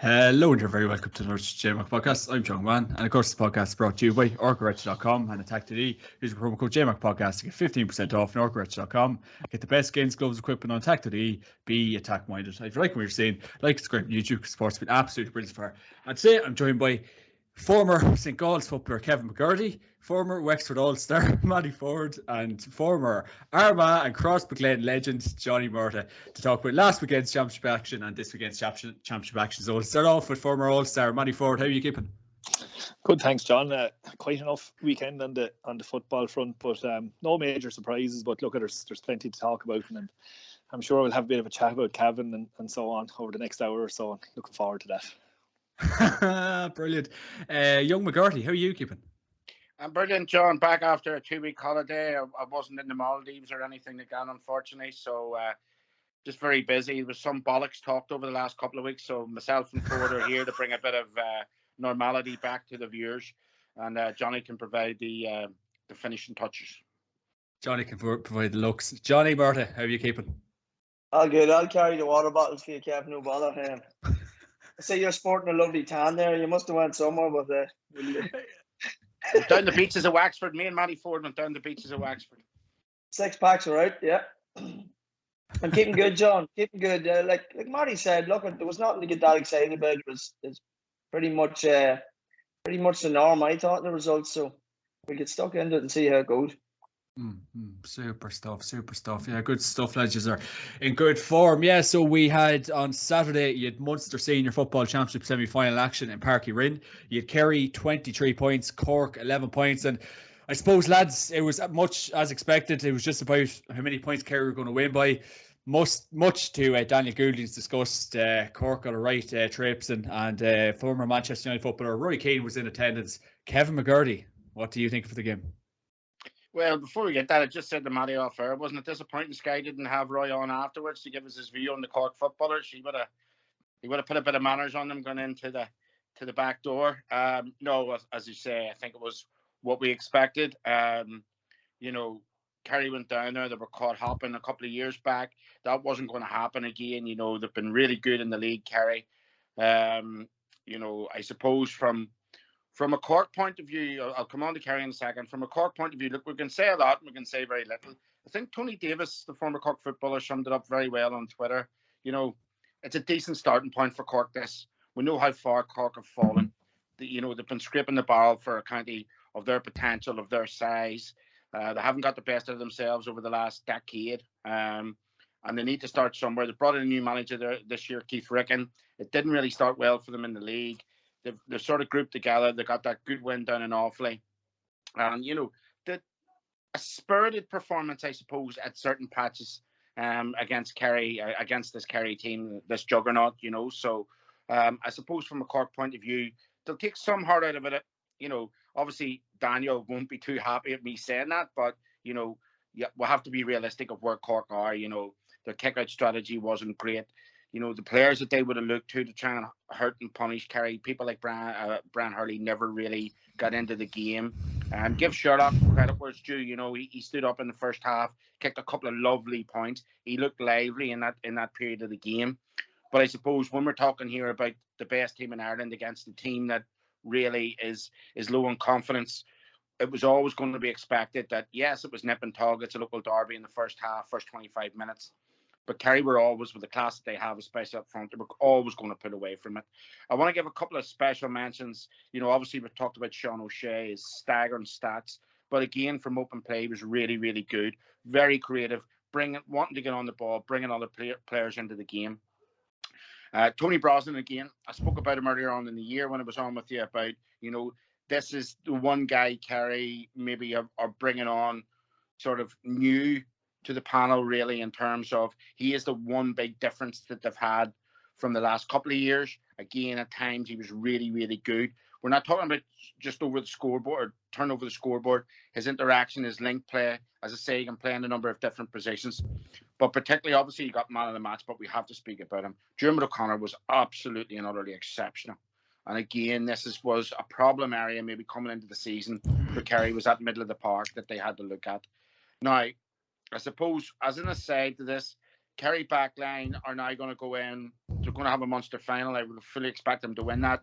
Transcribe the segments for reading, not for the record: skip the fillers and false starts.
Hello and you're very welcome to the JMac podcast. I'm John Mann, and of course the podcast is brought to you by Orca.com and Atak.ie. Use the promo code JMac podcast to get 15% off on Orca.com. Get the best games, gloves, equipment on Atak.ie. Be attack minded. If you like what you're seeing, like, subscribe to YouTube. Sports has been absolutely brilliant so far. And today I'm joined by former St. Gall's footballer Kevin McGurdy, former Wexford All-Star Matty Ford, and former Armagh and Crossbaglen legend Johnny Murtagh to talk about last weekend's championship action and this weekend's championship action. So we'll start off with former All-Star Matty Ford. How are you keeping? Good, thanks, John. Quite enough weekend on the football front, but no major surprises. But look, there's plenty to talk about, and I'm sure we'll have a bit of a chat about Kevin and so on over the next hour or so. Looking forward to that. Brilliant. Young McGurty, how are you keeping? I'm brilliant, John. Back after a 2-week holiday. I wasn't in the Maldives or anything again, unfortunately. So just very busy. There was some bollocks talked over the last couple of weeks. So myself and Ford are here to bring a bit of normality back to the viewers. And Johnny can provide the finishing touches. Johnny can provide the looks. Johnny Murtagh, how are you keeping? All good. I'll carry the water bottles for you, Kev. No bother. I say you're sporting a lovely tan there. You must have went somewhere, but down the beaches of Wexford. Me and Matty Ford went down the beaches of Wexford. 6 packs are out, yeah. I'm keeping good, John. Keeping good. Like Matty said, look, there was nothing to get that excited about. It's pretty much the norm, I thought, the results. So we'll get stuck into it and see how it goes. Super stuff. Yeah, good stuff, lads. You are in good form. Yeah, so we had on Saturday, you had Munster Senior Football Championship semi-final action in Páirc Uí Rinn. You had Kerry 23 points, Cork 11 points, and I suppose, lads, it was much as expected. It was just about how many points Kerry were going to win by. Much to Daniel Goulding's discussed. Cork got a right trips, and former Manchester United footballer Rory Keane was in attendance. Kevin McGurdy, what do you think for the game? Well, before we get that, I just said to Matty off air, wasn't it disappointing Sky didn't have Roy on afterwards to give us his view on the Cork footballers? He would have put a bit of manners on them going into the back door. No, as you say, I think it was what we expected. Kerry went down there. They were caught hopping a couple of years back. That wasn't going to happen again. They've been really good in the league, Kerry. I suppose from a Cork point of view, I'll come on to Kerry in a second. From a Cork point of view, look, we can say a lot and we can say very little. I think Tony Davis, the former Cork footballer, summed it up very well on Twitter. It's a decent starting point for Cork, this. We know how far Cork have fallen. They've been scraping the barrel for a county of their potential, of their size. They haven't got the best of themselves over the last decade. And they need to start somewhere. They brought in a new manager there this year, Keith Ricken. It didn't really start well for them in the league. They've sort of grouped together. They got that good win down in Offaly. And, a spirited performance, I suppose, at certain patches against Kerry, against this Kerry team, this juggernaut, So I suppose from a Cork point of view, they'll take some heart out of it. Obviously, Daniel won't be too happy at me saying that, but, we'll have to be realistic of where Cork are. Their kick-out strategy wasn't great. The players that they would have looked to try and hurt and punish Kerry, people like Brian Hurley never really got into the game. Give Sherlock credit where it's due. He stood up in the first half, kicked a couple of lovely points. He looked lively in that period of the game. But I suppose when we're talking here about the best team in Ireland against the team that really is low on confidence, it was always going to be expected that, yes, it was nip and tug. It's a local derby in the first half, first 25 minutes. But Kerry were always, with the class that they have, especially up front, they were always going to put away from it. I want to give a couple of special mentions. Obviously we've talked about Sean O'Shea, his staggering stats. But again, from open play, he was really, really good. Very creative, wanting to get on the ball, bringing other players into the game. Tony Brosnan, again, I spoke about him earlier on in the year when I was on with you about, this is the one guy Kerry maybe are bringing on sort of new to the panel, really, in terms of he is the one big difference that they've had from the last couple of years. Again, at times he was really, really good. We're not talking about just over the scoreboard or turn over the scoreboard. His interaction, his link play, as I say, he can play in a number of different positions. But particularly, obviously, he got man of the match, but we have to speak about him. Dermot O'Connor was absolutely and utterly exceptional. And again, was a problem area maybe coming into the season for Kerry, was that middle of the park that they had to look at. Now, I suppose, as an aside to this, Kerry backline are now going to go in. They're going to have a Munster final. I would fully expect them to win that.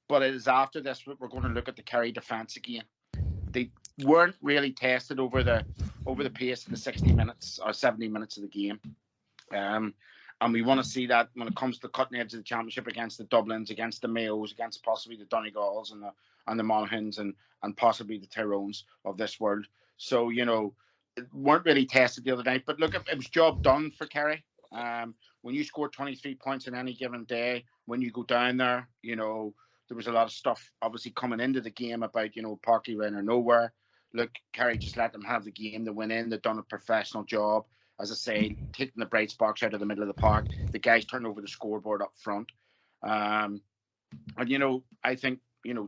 But it is after this we're going to look at the Kerry defence again. They weren't really tested over the pace of the 60 minutes or 70 minutes of the game. And we want to see that when it comes to the cutting edge of the championship against the Dublins, against the Mayos, against possibly the Donegals and the Monaghan's and possibly the Tyrones of this world. So, weren't really tested the other night. But look, it was job done for Kerry. When you score 23 points in any given day, when you go down there, there was a lot of stuff obviously coming into the game about, Parky ran or nowhere. Look, Kerry just let them have the game. They went in, they've done a professional job. As I say, taking the bright sparks out of the middle of the park. The guys turned over the scoreboard up front. And, I think,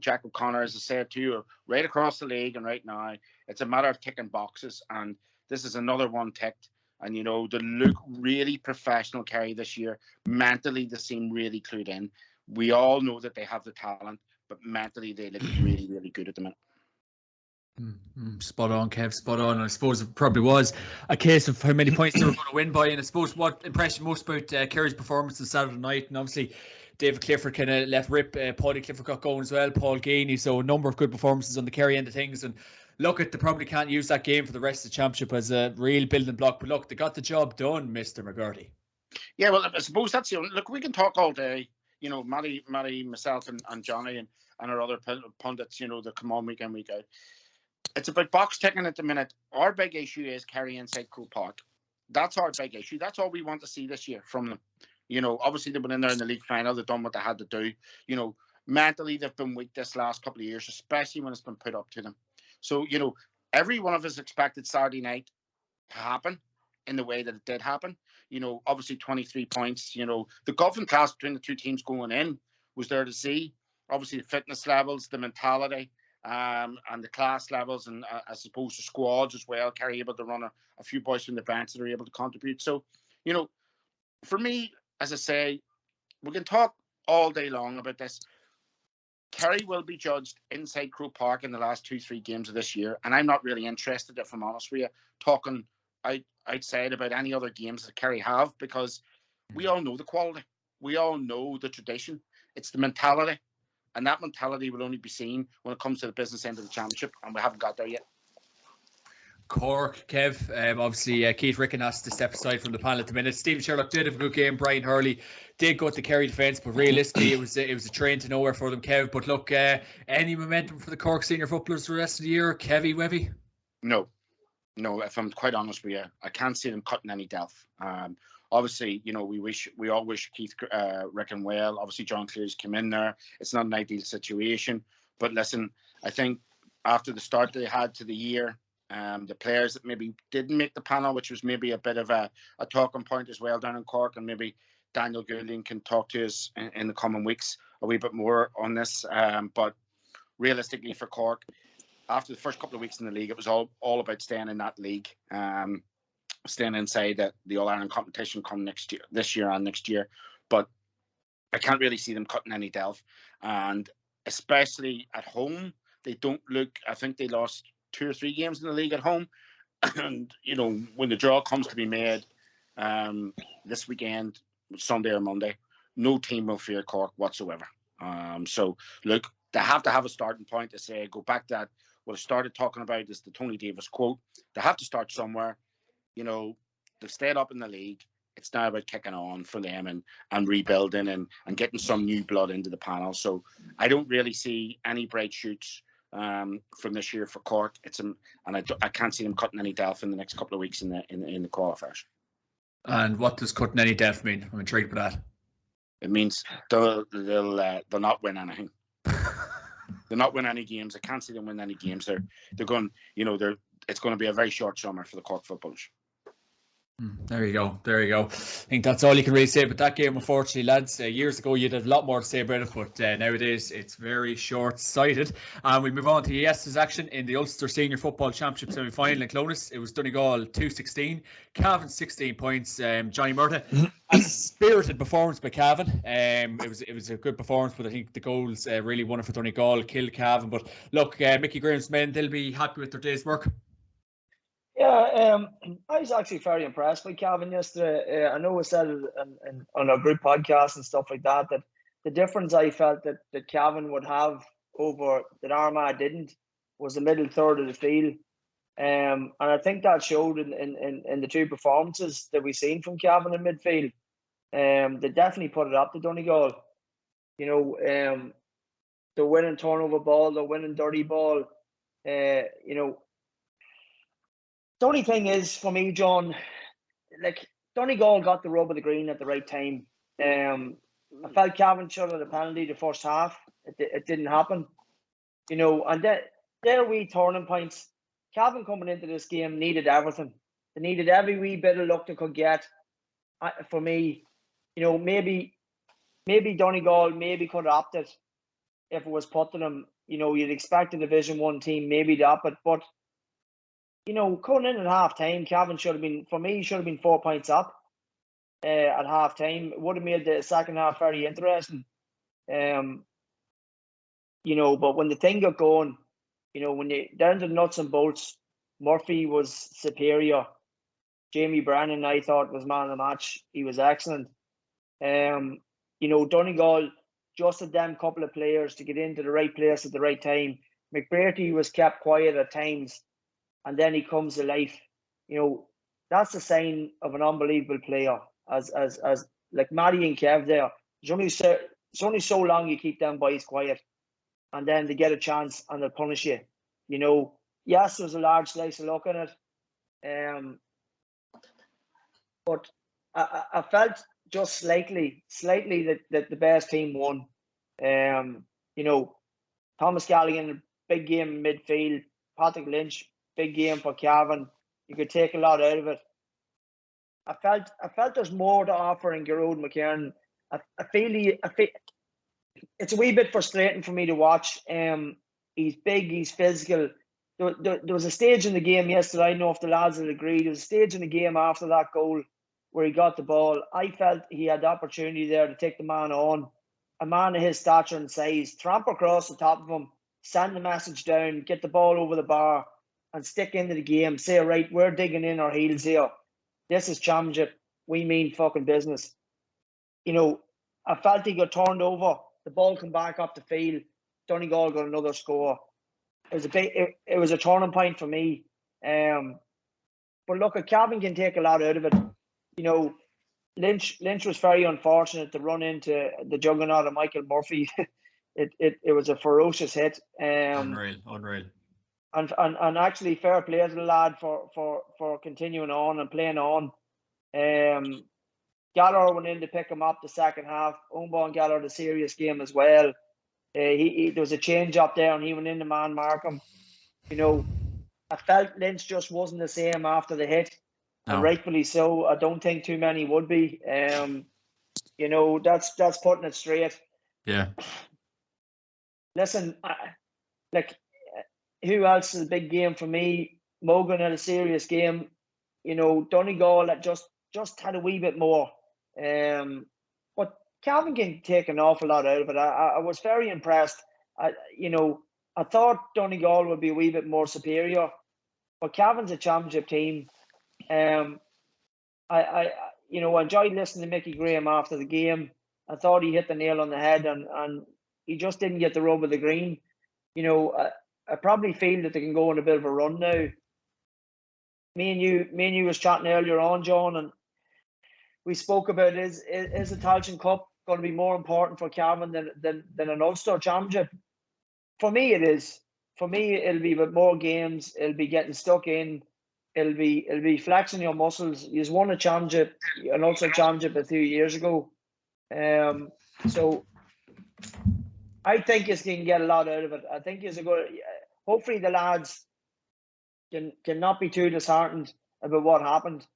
Jack O'Connor, as I said to you, right across the league and right now, it's a matter of ticking boxes. And this is another one ticked. And, they look really professional, Kerry, this year. Mentally, they seem really clued in. We all know that they have the talent, but mentally, they look really, really good at the minute. Spot on, Kev, spot on. I suppose it probably was a case of how many points they were going to win by. And I suppose what impressed you most about Kerry's performance on Saturday night, and obviously David Clifford kind of let rip. Paddy Clifford got going as well, Paul Geaney. So a number of good performances on the Kerry end of things. And look, they probably can't use that game for the rest of the championship as a real building block. But look, they got the job done, Mr. McGurty. Yeah, well, I suppose that's the only... Look, we can talk all day. Matty, myself and Johnny and our other pundits, that come on week in, week out. It's about box ticking at the minute. Our big issue is Kerry inside Croke Park. That's our big issue. That's all we want to see this year from them. Obviously they went in there in the league final. They've done what they had to do. Mentally they've been weak this last couple of years, especially when it's been put up to them. So, every one of us expected Saturday night to happen in the way that it did happen. Obviously 23 points. The golfing class between the two teams going in was there to see. Obviously the fitness levels, the mentality, and the class levels, and I suppose the squads as well. Kerry able to run a few boys from the bench that are able to contribute. So, for me, as I say, we can talk all day long about this. Kerry will be judged inside Croke Park in the last 2-3 games of this year, and I'm not really interested, if I'm honest with you, talking outside about any other games that Kerry have, because we all know the quality. We all know the tradition. It's the mentality. And that mentality will only be seen when it comes to the business end of the championship, and we haven't got there yet. Cork, Kev. Obviously, Keith Ricken has to step aside from the panel at the minute. Stephen Sherlock did have a good game. Brian Hurley did go to the Kerry defence, but realistically, it was a train to nowhere for them, Kev. But look, any momentum for the Cork senior footballers for the rest of the year, Kevy, Webby? No, if I'm quite honest with you, I can't see them cutting any depth. Obviously, we all wish Keith Ricken well. Obviously, John Cleary's come in there. It's not an ideal situation. But listen, I think after the start they had to the year, the players that maybe didn't make the panel, which was maybe a bit of a talking point as well down in Cork, and maybe Daniel Goulding can talk to us in the coming weeks a wee bit more on this. But realistically for Cork, after the first couple of weeks in the league, it was all about staying in that league. Staying inside the All-Ireland competition this year and next year. But I can't really see them cutting any delve. And especially at home, they don't look... I think they lost 2 or 3 games in the league at home. And, when the draw comes to be made this weekend, Sunday or Monday, no team will fear Cork whatsoever. So, look, they have to have a starting point to say, go back to that. What I started talking about is the Tony Davis quote. They have to start somewhere. They've stayed up in the league. It's now about kicking on for them and rebuilding and getting some new blood into the panel. So I don't really see any bright shoots from this year for Cork. I can't see them cutting any delve in the next couple of weeks in the qualifiers. And what does cutting any delve mean? I'm intrigued by that. It means they'll not win anything. They'll not win any games. I can't see them win any games. They're going. It's going to be a very short summer for the Cork footballers. There you go. I think that's all you can really say about that game, unfortunately, lads. Years ago, you'd have a lot more to say about it, but nowadays it's very short-sighted. And we move on to yesterday's action in the Ulster Senior Football Championship semi-final in Clones. It was Donegal 2-16, Cavan 16 points. Johnny Murtagh, a spirited performance by Cavan. It was a good performance, but I think the goals really won it for Donegal, killed Cavan. But look, Mickey Graham's men, they'll be happy with their day's work. Yeah, I was actually very impressed by Cavan yesterday. I know we said it on our group podcast and stuff like that, that the difference I felt that Cavan would have over that Armagh didn't was the middle third of the field. And I think that showed in the two performances that we've seen from Cavan in midfield. They definitely put it up to Donegal. You know, they're winning turnover ball, they're winning dirty ball. You know, the only thing is for me, John, like Donegal got the rub of the green at the right time. I felt Cavan should have had a penalty the first half. It didn't happen. You know, and their wee turning points. Cavan coming into this game needed everything. They needed every wee bit of luck they could get. For me, you know, maybe Donegal maybe could have opted if it was put to them. You know, you'd expect a Division 1 team maybe to opt it, but you know, coming in at half time, Cavan should have been 4 points up at half time. It would have made the second half very interesting. You know, but when the thing got going, you know, when you down to the nuts and bolts, Murphy was superior. Jamie Brennan, I thought, was man of the match. He was excellent. You know, Donegal just had them couple of players to get into the right place at the right time. McBrearty was kept quiet at times, and then he comes to life. You know, that's a sign of an unbelievable player. As like Matty and Kev there, it's only so long you keep them boys quiet, and then they get a chance and they'll punish you. You know, yes, there's a large slice of luck in it, but I felt just slightly that the best team won. You know, Thomas Galligan, big game in midfield. Patrick Lynch, big game for Cavan. You could take a lot out of it. I felt there's more to offer in Gearóid McKernan. I feel it's a wee bit frustrating for me to watch. He's big, he's physical. There was a stage in the game yesterday, I don't know if the lads would agree, there was a stage in the game after that goal where he got the ball. I felt he had the opportunity there to take the man on. A man of his stature and size, tramp across the top of him, send the message down, get the ball over the bar, and stick into the game. Say, right, we're digging in our heels here. This is championship. We mean fucking business. You know, I felt he got turned over. The ball come back up the field. Donegal got another score. It was a turning point for me. But look, Cavan can take a lot out of it. You know, Lynch was very unfortunate to run into the juggernaut of Michael Murphy. It was a ferocious hit. Unreal. And actually, fair play to the lad for continuing on and playing on. Gallagher went in to pick him up the second half. Ownball Gallagher, the serious game as well. There was a change up there, and he went in to man mark him. You know, I felt Lynch just wasn't the same after the hit, and rightfully so. I don't think too many would be. You know, that's putting it straight. Yeah. Listen, who else is a big game for me? Mogan had a serious game. You know, Donegal just had a wee bit more. But Cavan can take an awful lot out of it. I was very impressed. You know, I thought Donegal would be a wee bit more superior, but Cavan's a championship team. I you know, I enjoyed listening to Mickey Graham after the game. I thought he hit the nail on the head, and he just didn't get the rub of the green. You know, I probably feel that they can go on a bit of a run now. Me and you was chatting earlier on, John, and we spoke about is the Tailteann Cup going to be more important for Cavan than an Ulster championship? For me, it is. For me, it'll be with more games. It'll be getting stuck in. It'll be flexing your muscles. He's won a championship, an Ulster championship a few years ago. So I think he can get a lot out of it. I think he's a good. Hopefully, the lads can not be too disheartened about what happened.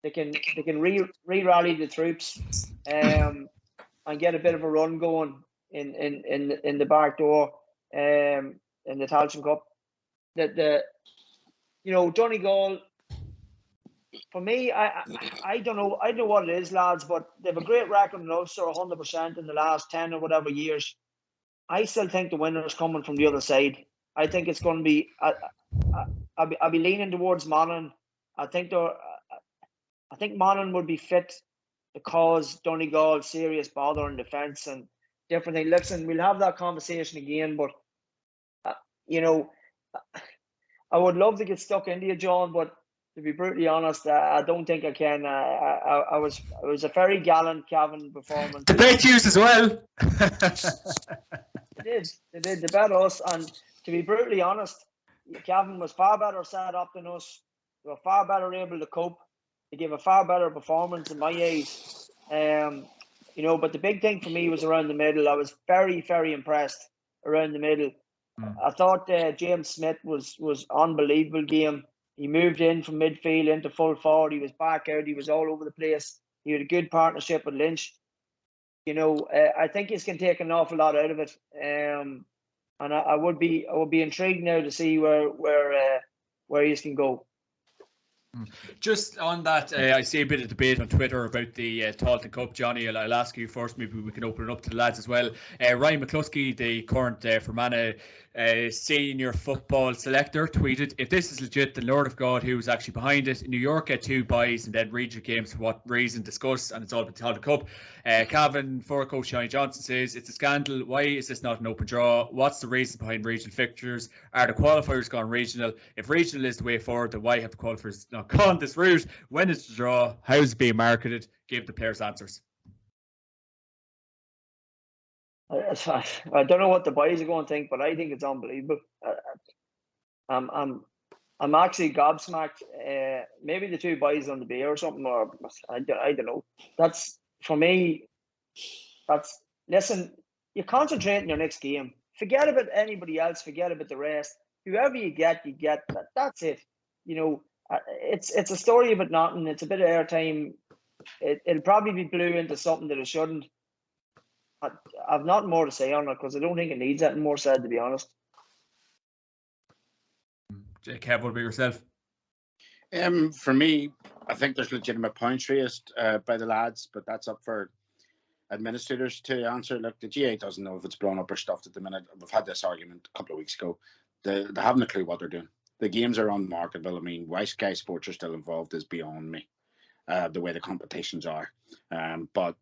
They can re-rally the troops and get a bit of a run going in the back door in the Tailteann Cup. You know, Donegal, for me, I don't know what it is, lads, but they have a great record in Ulster, 100% in the last 10 or whatever years. I still think the winner is coming from the other side. I think it's going to be I'll be leaning towards Monaghan. I think Monaghan would be fit to cause Donegal serious bother in defence and different things. Listen, we'll have that conversation again, but you know, I would love to get stuck into you, John, but to be brutally honest, I don't think I can. I was a very gallant Cavan performance. The bet used as well. They did. They bet us, and to be brutally honest, Cavan was far better set up than us. They were far better able to cope. They gave a far better performance in my eyes. You know, but the big thing for me was around the middle. I was very, very impressed around the middle. I thought James Smith was unbelievable game. He moved in from midfield into full forward. He was back out. He was all over the place. He had a good partnership with Lynch. You know, I think he's can take an awful lot out of it. And I would be intrigued now to see where he can go. Just on that, I see a bit of debate on Twitter about the Tailteann Cup. Johnny, I'll ask you first. Maybe we can open it up to the lads as well. Ryan McCluskey, the current Fermanagh senior football selector, tweeted, "If this is legit, the Lord of God who was actually behind it. New York get 2 buys and then regional games for what reason? Discuss, and it's all about the Tailteann Cup." Cavan forward coach Johnny Johnson says, "It's a scandal. Why is this not an open draw? What's the reason behind regional fixtures? Are the qualifiers gone regional? If regional is the way forward, then why have the qualifiers not gone this route? When is the draw? How is it being marketed? Give the players answers." I don't know what the boys are going to think, but I think it's unbelievable. I'm actually gobsmacked. Maybe the 2 boys on the beer or something, or I don't know. That's for me. Listen. You concentrate on your next game. Forget about anybody else. Forget about the rest. Whoever you get. That's it. You know, it's a story about nothing. It's a bit of airtime. It'll probably be blew into something that it shouldn't. I've nothing more to say on it because I don't think it needs anything more said, to be honest. Kev, what about yourself? For me, I think there's legitimate points raised by the lads, but that's up for administrators to answer. Look, the GA doesn't know if it's blown up or stuffed at the minute. We've had this argument a couple of weeks ago. They haven't a clue what they're doing. The games are unmarketable. I mean, why Sky Sports are still involved is beyond me, the way the competitions are. But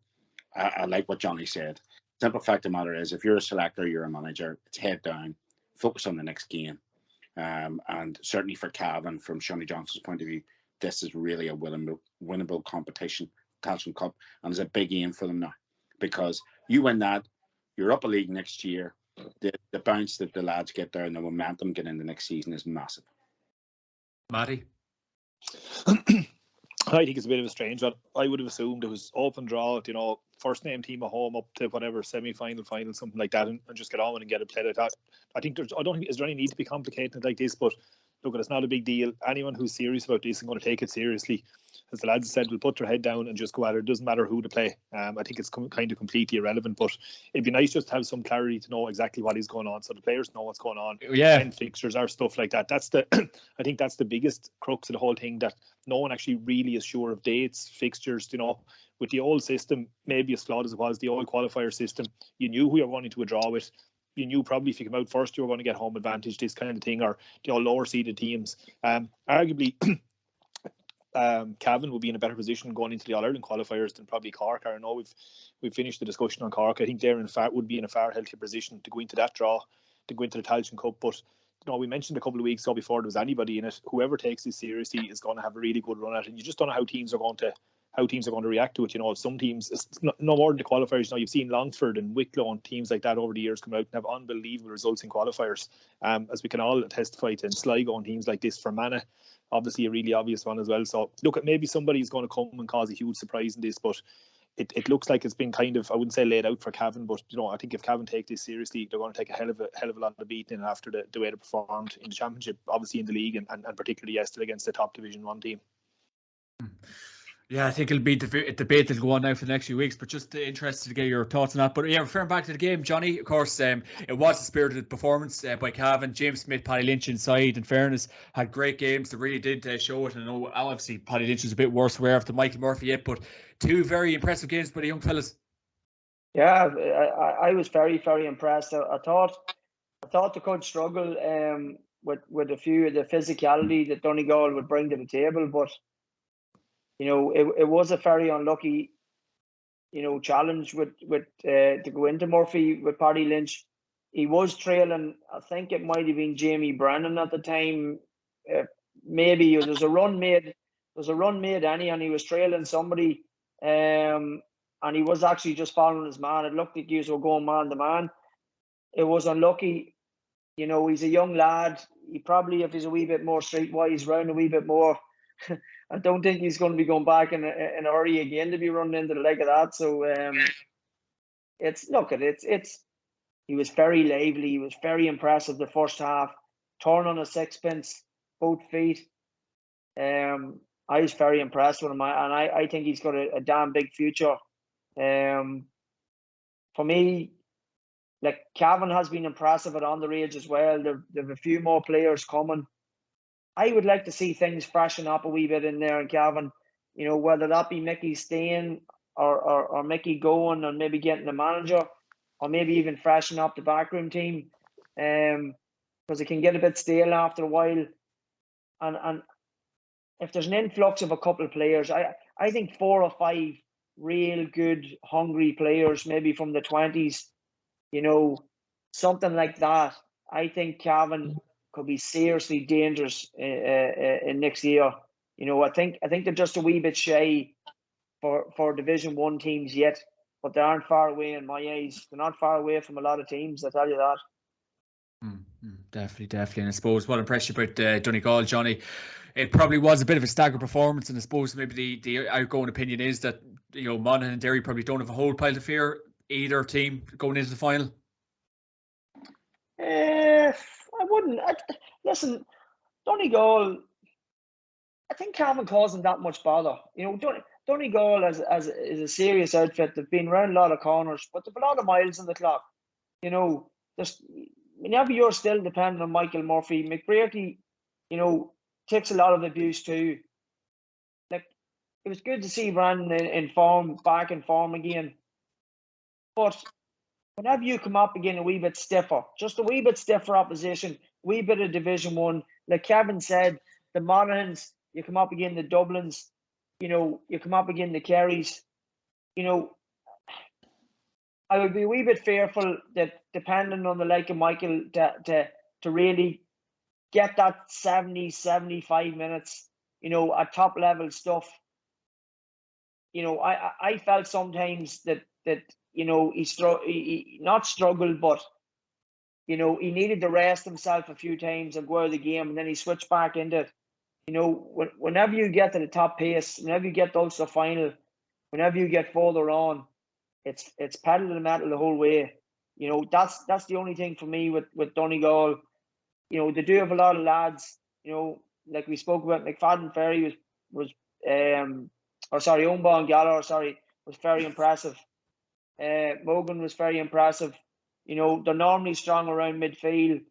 I like what Johnny said. Simple fact of the matter is, if you're a selector, you're a manager, it's head down, focus on the next game. And certainly for Cavan, from Johnny Johnson's point of view, this is really a winnable competition, Tailteann Cup, and there's a big aim for them now. Because you win that, you're up a league next year. The bounce that the lads get there and the momentum getting in the next season is massive. Matty? I think it's a bit of a strange one. I would have assumed it was open draw, you know, first name team at home up to whatever semi-final, final, something like that, and just get on and get it played like that. I think is there any need to be complicated like this? But look, it's not a big deal. Anyone who's serious about this and going to take it seriously, as the lads said, will put their head down and just go at it. It doesn't matter who to play. I think it's kind of completely irrelevant, but it'd be nice just to have some clarity to know exactly what is going on, so the players know what's going on. Yeah, when fixtures are stuff like that. That's the I think that's the biggest crux of the whole thing, that no one actually really is sure of dates, fixtures. You know, with the old system, maybe as flawed as it was, the old qualifier system, you knew who you were going to a draw with. You knew probably if you came out first, you were going to get home advantage, this kind of thing, or, you know, lower seeded teams. Arguably, Cavan will be in a better position going into the All-Ireland qualifiers than probably Cork. I know we've finished the discussion on Cork. I think they're would be in a far healthier position to go into that draw, to go into the Tailteann Cup. But, you know, we mentioned a couple of weeks ago before there was anybody in it, whoever takes this seriously is going to have a really good run at it. And you just don't know how teams are going to react to it. You know, some teams, it's no more than the qualifiers. You know, you've seen Longford and Wicklow and teams like that over the years come out and have unbelievable results in qualifiers. As we can all testify to, and Sligo and teams like this, Fermanagh, obviously a really obvious one as well. So look, maybe somebody's going to come and cause a huge surprise in this, but it looks like it's been kind of, I wouldn't say laid out for Cavan, but, you know, I think if Cavan take this seriously, they're going to take a hell of a lot of beating after the way they performed in the championship, obviously in the league, and particularly yesterday against the top Division 1 team. Yeah, I think it'll be a debate that'll go on now for the next few weeks, but just interested to get your thoughts on that. But yeah, referring back to the game, Johnny, of course, it was a spirited performance by Cavan. James Smith, Paddy Lynch inside, in fairness, had great games. They really did show it. And I know, obviously, Paddy Lynch was a bit worse aware after Michael Murphy yet, but 2 very impressive games by the young fellas. Yeah, I was very, very impressed. I thought they could struggle. with a few of the physicality that Donegal would bring to the table, but it was a very unlucky challenge with to go into Murphy with Paddy Lynch. He was trailing. I think it might have been Jamie Brennan at the time. Maybe there's a run made. There's a run made, and he was trailing somebody, and he was actually just following his man. It looked like he was going man to man. It was unlucky. He's a young lad. He probably, if he's a wee bit more streetwise, round a wee bit more, I don't think he's going to be going back in a hurry again to be running into the leg of that. So he was very lively. He was very impressive the first half. Turn on a sixpence, both feet. I was very impressed with him, and I think he's got a damn big future. For me, like Cavan has been impressive at underage as well. There've a few more players coming. I would like to see things freshen up a wee bit in there in Cavan. Whether that be Mickey staying or Mickey going and maybe getting a manager, or maybe even freshen up the backroom team, because it can get a bit stale after a while. And if there's an influx of a couple of players, I think 4 or 5 real good, hungry players, maybe from the 20s, something like that. I think Cavan could be seriously dangerous in next year. I think they're just a wee bit shy for Division 1 teams yet, but they aren't far away in my eyes. They're not far away from a lot of teams, I tell you that. Definitely. And I suppose what impressed you about Donegal, Johnny, it probably was a bit of a staggered performance, and I suppose maybe the outgoing opinion is that Monaghan and Derry probably don't have a whole pile of fear either team going into the final. I wouldn't. Listen, Donegal, I think Cavan caused them that much bother. Donegal is a serious outfit. They've been around a lot of corners, but they've a lot of miles on the clock. Whenever you're still dependent on Michael Murphy, McBrearty, takes a lot of abuse too. Like, it was good to see Brandon back in form again. But whenever you come up again a wee bit stiffer, just a wee bit stiffer opposition, wee bit of Division 1, like Kevin said, the Monaghans, you come up again the Dublins, you come up again the Kerrys, I would be a wee bit fearful that depending on the like of Michael to really get that 70, 75 minutes, at top level stuff. I felt sometimes that he not struggled, but he needed to rest himself a few times and go out of the game, and then he switched back into it. Whenever you get to the top pace, whenever you get to Ulster final, whenever you get further on, it's pedal to the metal the whole way. That's the only thing for me with Donegal. They do have a lot of lads. Like we spoke about, McFadden Ferry Umba Gallagher, was very impressive. Mogan was very impressive. They're normally strong around midfield.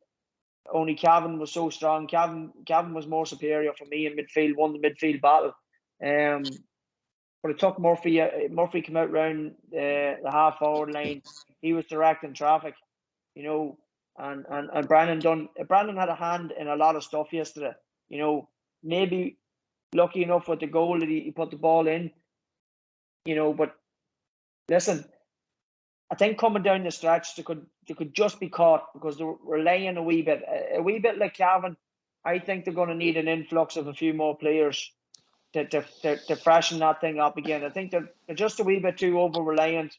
Only Cavan was so strong. Cavan was more superior for me in midfield, won the midfield battle. But it took Murphy. Murphy came out round the half forward line. He was directing traffic, and Brandon had a hand in a lot of stuff yesterday. Maybe lucky enough with the goal that he put the ball in. But listen, I think coming down the stretch, they could just be caught because they were relying a wee bit like Cavan. I think they're going to need an influx of a few more players to freshen that thing up again. I think they're just a wee bit too over reliant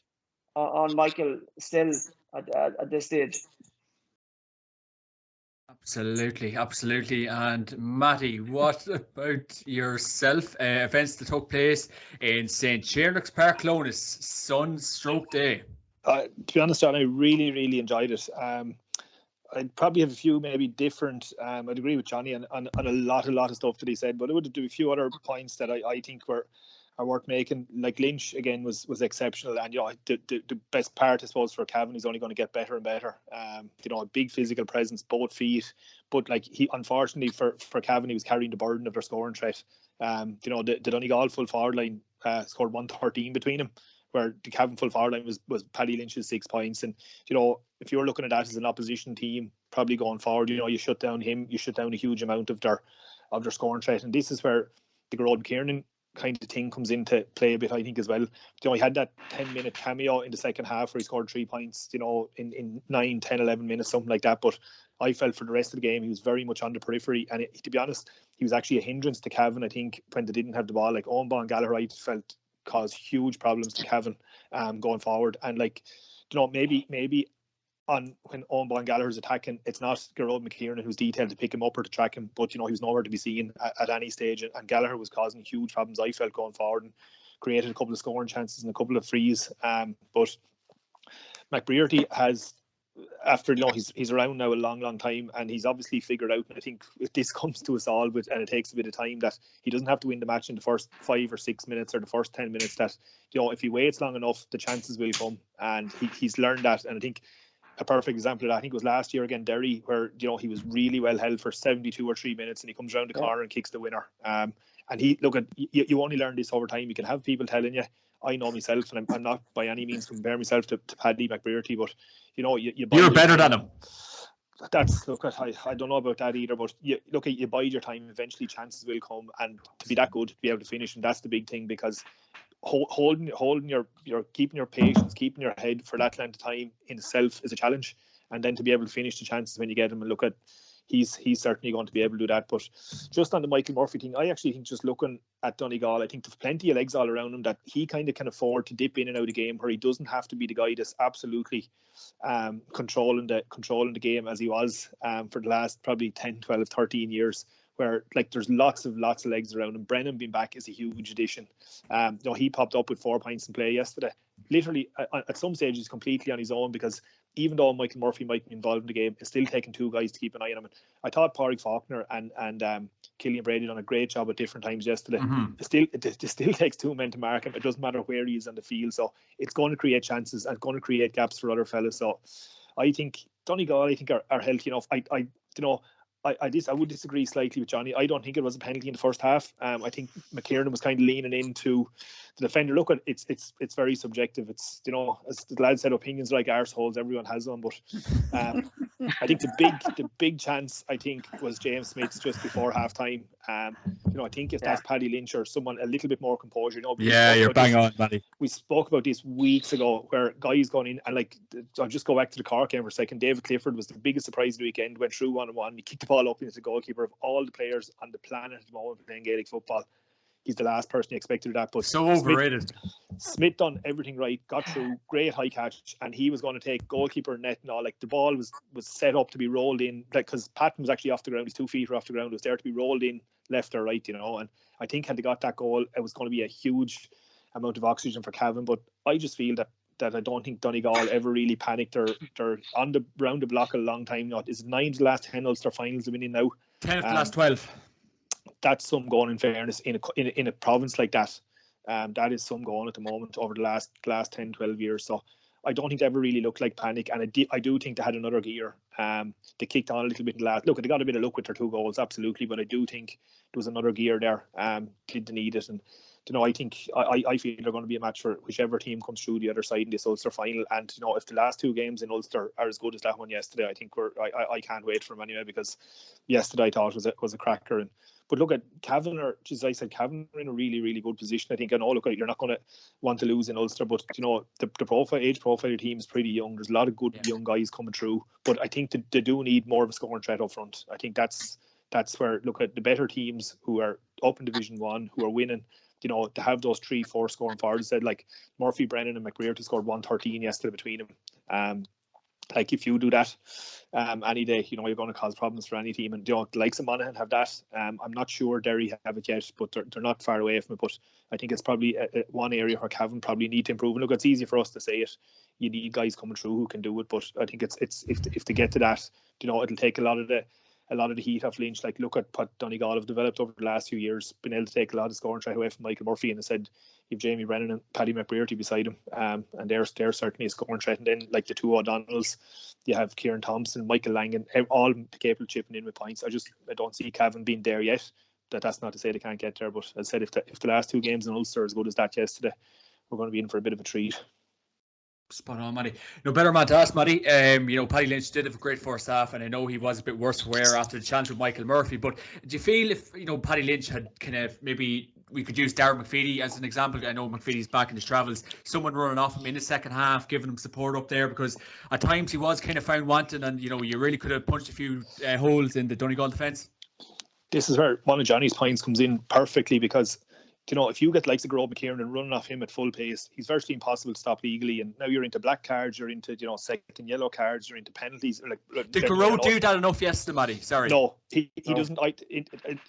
on Michael still at this stage. Absolutely. And Matty, what about yourself? Events that took place in St. Chearnock's Park, Clones, Sunstroke Day. To be honest, John, I really, really enjoyed it. I'd probably have a few maybe different. I'd agree with Johnny on a lot of stuff that he said, but I would do a few other points that I think are worth making. Like Lynch again was exceptional, and the best part, I suppose, for Cavan, he's only going to get better and better. A big physical presence, both feet, but like he unfortunately for Cavan, he was carrying the burden of their scoring threat. The Donegal full forward line scored 113 between them, where the Cavan full forward line was Paddy Lynch's 6 points. And, if you're looking at that as an opposition team, probably going forward, you shut down him, you shut down a huge amount of their scoring threat. And this is where the Gerard McKiernan kind of thing comes into play a bit, I think, as well. He had that 10-minute cameo in the second half where he scored 3 points, in 9, 10, 11 minutes, something like that. But I felt for the rest of the game, he was very much on the periphery. And to be honest, he was actually a hindrance to Cavan, I think, when they didn't have the ball. Like, Owen Gallagher, I felt, caused huge problems to Cavan going forward. And, maybe when Owen Gallagher is attacking, it's not Gerard McKiernan who's detailed to pick him up or to track him, but he was nowhere to be seen at any stage, and Gallagher was causing huge problems, I felt, going forward, and created a couple of scoring chances and a couple of frees. But McBrearty has, after he's around now a long time, and he's obviously figured out, and I think this comes to us all, and it takes a bit of time, that he doesn't have to win the match in the first 5 or 6 minutes or the first 10 minutes. That if he waits long enough, the chances will come, and he's learned that. And I think a perfect example of that, I think, was last year again, Derry, where he was really well held for 72 or 3 minutes, and he comes around the corner and kicks the winner. And you only learn this over time. You can have people telling you. I know myself, and I'm not by any means comparing myself to Paddy McBrearty, but you're better than him. I don't know about that either, but you bide your time. Eventually, chances will come, and to be that good, to be able to finish, and that's the big thing, because holding your keeping your patience, keeping your head for that length of time in itself is a challenge, and then to be able to finish the chances when you get them, and he's certainly going to be able to do that. But just on the Michael Murphy thing, I actually think, just looking at Donegal, I think there's plenty of legs all around him that he kind of can afford to dip in and out of the game, where he doesn't have to be the guy that's absolutely controlling the game as he was for the last probably 10, 12, 13 years, where there's lots of legs around him. Brennan being back is a huge addition. He popped up with 4 points in play yesterday. Literally, at some stage, he's completely on his own, because even though Michael Murphy might be involved in the game, it's still taking 2 guys to keep an eye on him. And I thought Pádraig Faulkner and Killian Brady done a great job at different times yesterday. It still takes 2 men to mark him. It doesn't matter where he is on the field. So it's going to create chances and going to create gaps for other fellas. So I think Donegal, are healthy enough. I would disagree slightly with Johnny. I don't think it was a penalty in the first half. I think McKiernan was kind of leaning into the defender. Look, it's very subjective. It's as the lad said, opinions like arseholes. Everyone has them, but I think the big chance, I think, was James Smith's just before half time. I think if that's Paddy Lynch or someone a little bit more composure, Yeah, you're bang on, Paddy. We spoke about this weeks ago, where guys going in, and I'll just go back to the Cork game for a second. David Clifford was the biggest surprise of the weekend. Went through 1-on-1. He kicked the ball up into the goalkeeper. Of all the players on the planet at the moment playing Gaelic football, he's the last person you expected that. But so overrated. Smith done everything right, got through, great high catch, and he was going to take goalkeeper net and all. The ball was set up to be rolled in, because Patton was actually off the ground. His 2 feet were off the ground. It was there to be rolled in left or right, And I think had they got that goal, it was going to be a huge amount of oxygen for Cavan. But I just feel that I don't think Donegal ever really panicked. They're on the round the block a long time. Is 9 of the last 10 Ulster finals have been in now? 10 of the last 12. That's some going, in fairness, in a province like that. That is some going at the moment over the last 10, 12 years. So I don't think they ever really looked like panic, and I do think they had another gear. They kicked on a little bit in the last. Look, they got a bit of luck with their 2 goals, absolutely, but I do think there was another gear there. Did they need it? And I think I feel they're going to be a match for whichever team comes through the other side in this Ulster final. And if the last 2 games in Ulster are as good as that one yesterday, I think I can't wait for them anyway, because yesterday I thought was a cracker. But look at Cavan, as I said, Cavan are in a really, really good position. I think, you're not going to want to lose in Ulster, but the age profile of the team is pretty young. There's a lot of good young guys coming through, but I think they do need more of a scoring threat up front. I think that's where, look at the better teams who are up in Division 1, who are winning, to have those 3-4 scoring forwards. Said Murphy, Brennan and McBrearty scored 113 yesterday between them. If you do that any day, you're going to cause problems for any team. And the likes of Monaghan have that. I'm not sure Derry have it yet, but they're not far away from it. But I think it's probably one area where Cavan probably need to improve. And look, it's easy for us to say it. You need guys coming through who can do it. But I think it's if they get to that, it'll take a lot of the heat off Lynch. Look at what Donegal have developed over the last few years, been able to take a lot of scoring away from Michael Murphy, and I said you've Jamie Brennan and Paddy McBrearty beside him, and they're certainly a scoring threat. And then the 2 O'Donnells, you have Kieran Thompson, Michael Langan, all capable of chipping in with points. I don't see Cavan being there yet. That's not to say they can't get there, but as I said, if the last 2 games in Ulster are as good as that yesterday, we're going to be in for a bit of a treat. Spot on, Matty. No better man to ask, Matty. Paddy Lynch did have a great first half, and I know he was a bit worse for wear after the challenge with Michael Murphy. But do you feel if Paddy Lynch had kind of, maybe we could use Darren McPheedy as an example? I know McPheedy's back in his travels. Someone running off him in the second half, giving him support up there, because at times he was kind of found wanting, and you really could have punched a few holes in the Donegal defence. This is where one of Johnny's points comes in perfectly, because if you get likes of Grove McKieran and running off him at full pace, he's virtually impossible to stop legally. And now you're into black cards, you're into second yellow cards, you're into penalties. Did Garreau do that enough yesterday, Matty? Sorry. No, he doesn't.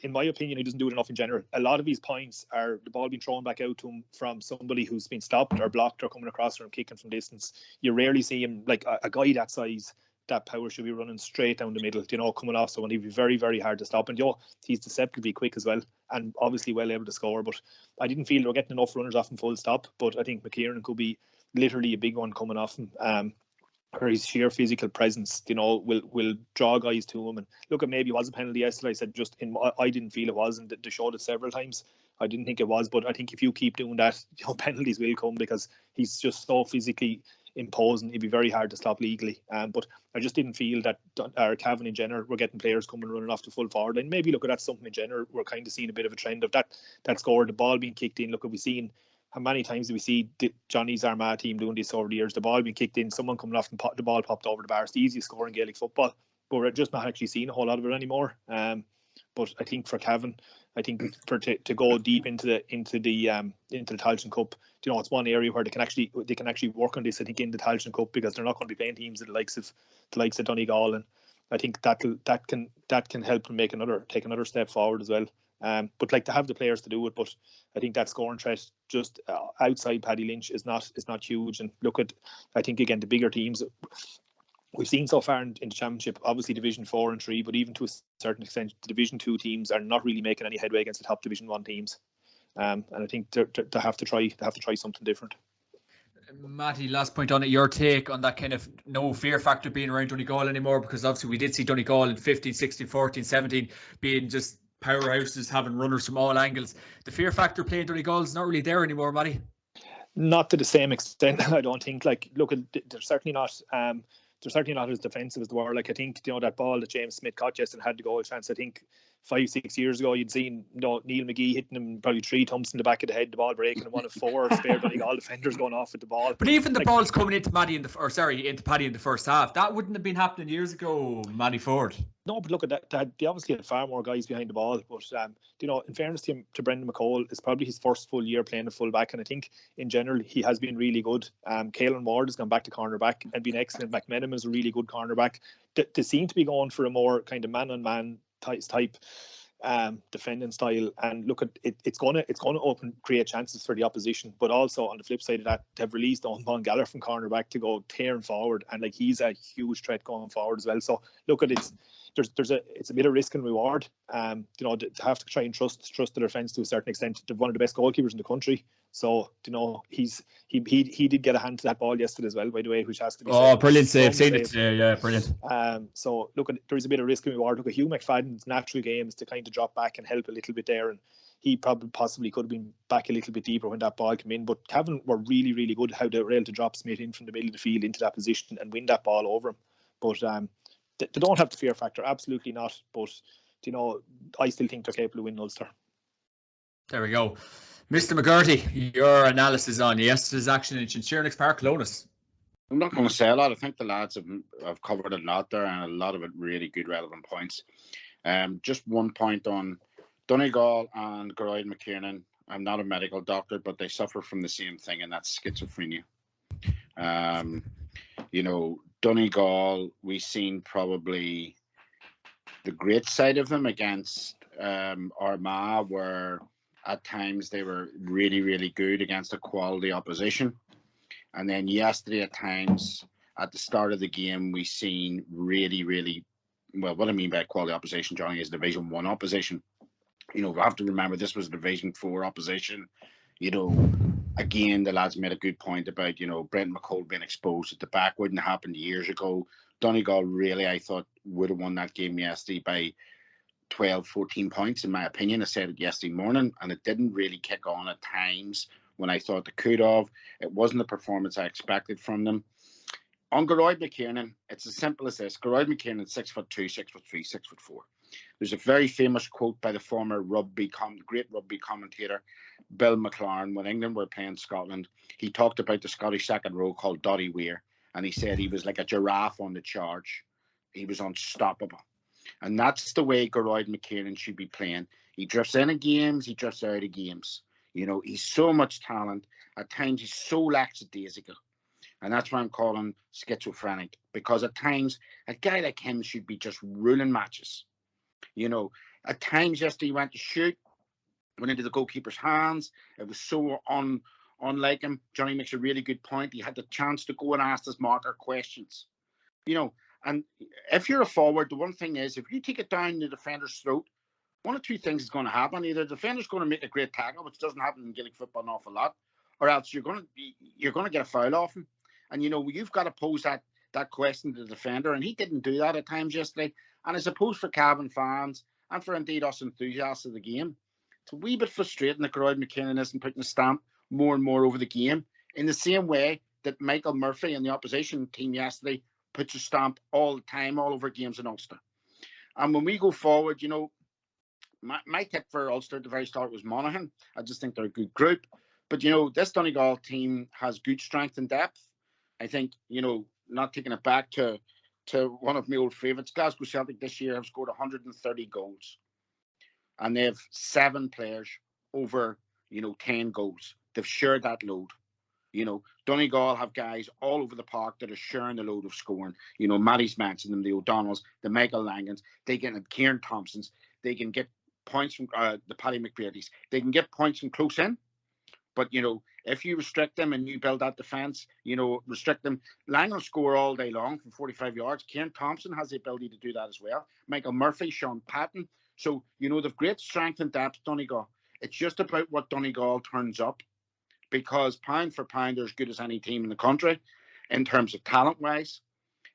In my opinion, he doesn't do it enough in general. A lot of his points are the ball being thrown back out to him from somebody who's been stopped or blocked or coming across or kicking from distance. You rarely see him, like a guy that size, that power, should be running straight down the middle, coming off. So he'd be very, very hard to stop. And he's deceptively quick as well, and obviously well able to score. But I didn't feel they were getting enough runners off him full stop. But I think McKieran could be literally a big one coming off him. Or his sheer physical presence, will draw guys to him. And look, at maybe it was a penalty yesterday. I said I didn't feel it was, and they showed it several times. I didn't think it was, but I think if you keep doing that, penalties will come, because he's just so physically imposing. It'd be very hard to stop legally. But I just didn't feel that Cavan in general were getting players coming running off the full forward line. Maybe look at that, something in general. We're kind of seeing a bit of a trend of that score, the ball being kicked in. Look, have we seen how many times do we see Johnny's Armagh team doing this over the years? The ball being kicked in, someone coming off and the ball popped over the bar. It's the easiest score in Gaelic football, but we're just not actually seeing a whole lot of it anymore. But I think for Cavan, to go deep into the Tailteann Cup, it's one area where they can actually work on this. I think in the Tailteann Cup, because they're not going to be playing teams the likes of Donegal, and I think that can help them take another step forward as well. But to have the players to do it, but I think that scoring threat just outside Paddy Lynch is not huge. And look at, I think again, the bigger teams we've seen so far in the Championship, obviously Division 4 and 3, but even to a certain extent, the Division 2 teams are not really making any headway against the top Division 1 teams. And I think they have to try something different. Matty, last point on it, your take on that kind of no fear factor being around Donegal anymore, because obviously we did see Donegal in 15, 16, 14, 17 being just powerhouses, having runners from all angles. The fear factor playing Donegal is not really there anymore, Matty. Not to the same extent, I don't think. Look, they're certainly not. They're certainly not as defensive as they were. I think that ball that James Smith caught yesterday had the goal chance. I think 5-6 years ago you'd seen Neil McGee hitting him probably 3 thumps in the back of the head, the ball breaking, and one of 4 spare Donegal defenders going off with the ball. But even the balls coming into Paddy in the first half, that wouldn't have been happening years ago, Matty Ford. No, but look at that. They obviously had far more guys behind the ball. But in fairness to Brendan McCall, it's probably his first full year playing a full back, and I think in general he has been really good. Caelan Ward has gone back to cornerback and been excellent. McMenamin is a really good cornerback. They seem to be going for a more kind of man-on-man type defending style, and look at it, it's going to create chances for the opposition, but also on the flip side of that, they've released Owen Von Galler from cornerback to go tearing forward, and he's a huge threat going forward as well. So look at it, it's a bit of risk and reward. To have to try and trust the defence to a certain extent. They're one of the best goalkeepers in the country, so he did get a hand to that ball yesterday as well, by the way, which has to be said. Brilliant save, seen it, yeah, brilliant. So look, there's a bit of risk and reward. Look at Hugh McFadden's natural game is to kind of drop back and help a little bit there, and he possibly could have been back a little bit deeper when that ball came in. But Cavan were really, really good how they were able to drop Smith in from the middle of the field into that position and win that ball over him. But they don't have the fear factor, absolutely not. But I still think they're capable of winning Ulster. There we go. Mr. McGurty, your analysis on yesterday's action in Chinchirnix Park, Clones. I'm not going to say a lot. I think the lads have covered a lot there, and a lot of it really good, relevant points. Just one point on Donegal and Geroid McKiernan. I'm not a medical doctor, but they suffer from the same thing, and that's schizophrenia. Donegal, we've seen probably the great side of them against Armagh, where at times they were really, really good against a quality opposition. And then yesterday, at times, at the start of the game, we seen really, really, well, what I mean by quality opposition, Johnny, is Division 1 opposition. We have to remember this was Division 4 opposition. Again, the lads made a good point about, Brent McCall being exposed at the back. Wouldn't have happened years ago. Donegal really, I thought, would have won that game yesterday by 12, 14 points, in my opinion. I said it yesterday morning, and it didn't really kick on at times when I thought they could have. It wasn't the performance I expected from them. On Geroid McKiernan, it's as simple as this. Geroid McKiernan, 6'2", 6'3", 6'4". There's a very famous quote by the former great rugby commentator, Bill McLaren, when England were playing Scotland. He talked about the Scottish second row called Dotty Weir, and he said he was like a giraffe on the charge. He was unstoppable. And that's the way Geroid McKiernan should be playing. He drifts in games, he drifts out of games. You know, he's so much talent. At times, he's so lackadaisical. And that's why I'm calling him schizophrenic. Because at times, a guy like him should be just ruling matches. You know, at times yesterday he went to shoot, went into the goalkeeper's hands. It was so unlike him. Johnny makes a really good point. He had the chance to go and ask his marker questions. You know, and if you're a forward, the one thing is, if you take it down the defender's throat, one of two things is going to happen. Either the defender's going to make a great tackle, which doesn't happen in Gaelic football an awful lot, or else you're going to get a foul off him. And, you know, you've got to pose that question to the defender, and he didn't do that at times yesterday. And I suppose for Cavan fans, and for indeed us enthusiasts of the game, it's a wee bit frustrating that Geroid McKiernan isn't putting a stamp more and more over the game, in the same way that Michael Murphy and the opposition team yesterday puts a stamp all the time, all over games in Ulster. And when we go forward, you know, my tip for Ulster at the very start was Monaghan. I just think they're a good group. But, you know, this Donegal team has good strength and depth. I think, you know, not taking it back to one of my old favourites, Glasgow Celtic this year have scored 130 goals. And they have 7 players over, you know, 10 goals. They've shared that load. You know, Donegal have guys all over the park that are sharing the load of scoring. You know, Matty's mentioned them, the O'Donnells, the Michael Langans, they get Kieran Thompsons, they can get points from the Paddy McBeardys. They can get points from close in. But, you know, if you restrict them and you build that defence, you know, restrict them, Lang will score all day long from 45 yards. Kieran Thompson has the ability to do that as well. Michael Murphy, Sean Patton. So, you know, they've great strength and depth, Donegal. It's just about what Donegal turns up. Because pound for pound, they're as good as any team in the country in terms of talent-wise.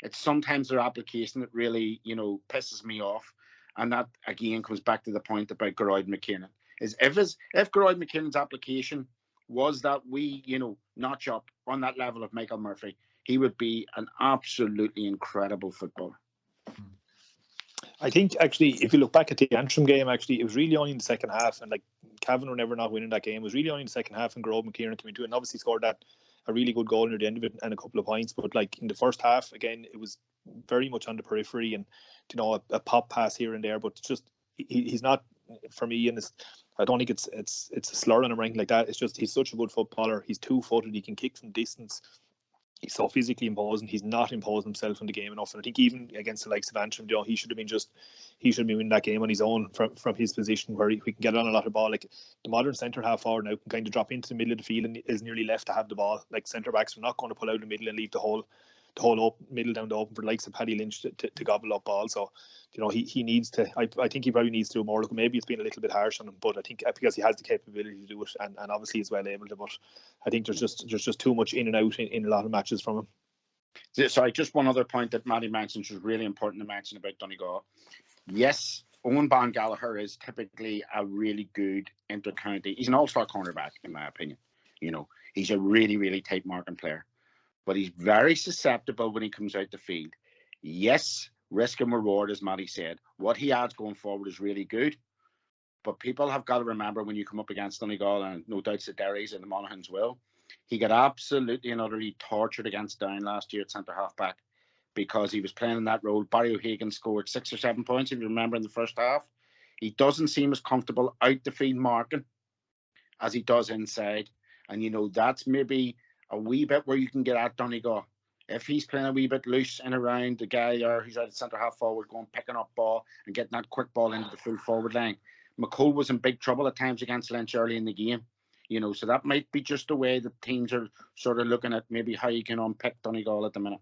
It's sometimes their application that really, you know, pisses me off. And that, again, comes back to the point about Geroid McKiernan. Is if Geroid McKiernan's application was that we, you know, notch up on that level of Michael Murphy, he would be an absolutely incredible footballer. I think, actually, if you look back at the Antrim game, actually, it was really only in the second half, and like Cavan were never not winning that game. It was really only in the second half, and Geroid McKiernan came into it and obviously scored a really good goal near the end of it and a couple of points. But like in the first half, again, it was very much on the periphery and, you know, a pop pass here and there. But just he's not, for me, and I don't think it's a slur on him or anything like that. It's just he's such a good footballer. He's 2-footed. He can kick from distance. He's so physically imposing. He's not imposing himself in the game enough. And I think even against the likes of Antrim, you know, he should have been winning that game on his own from his position, where he can get on a lot of ball. Like the modern centre half forward now can kind of drop into the middle of the field and is nearly left to have the ball. Like centre backs are not going to pull out the middle and leave the whole middle down the open for the likes of Paddy Lynch to gobble up ball. So, you know, he needs to. I think he probably needs to do more. Look, maybe it's been a little bit harsh on him, but I think because he has the capability to do it, and obviously he's well able to. But I think there's just too much in and out in a lot of matches from him. Sorry, just one other point that Matty mentioned, which was really important to mention about Donegal. Yes, Owen Ban Gallagher is typically a really good inter-county. He's an all-star cornerback, in my opinion. You know, he's a really, really tight marking player. But he's very susceptible when he comes out the field. Yes, risk and reward, as Matty said. What he adds going forward is really good. But people have got to remember when you come up against Donegal, and no doubt the Derrys and the Monaghans will, he got absolutely and utterly tortured against Down last year at centre half back because he was playing in that role. Barry O'Hagan scored 6 or 7 points, if you remember, in the first half. He doesn't seem as comfortable out the field marking as he does inside. And, you know, that's maybe a wee bit where you can get at Donegal. If he's playing a wee bit loose and around the guy there, he's at the centre half forward, going picking up ball and getting that quick ball into the full forward line. McCole was in big trouble at times against Lynch early in the game. You know, so that might be just the way that teams are sort of looking at maybe how you can unpick Donegal at the minute.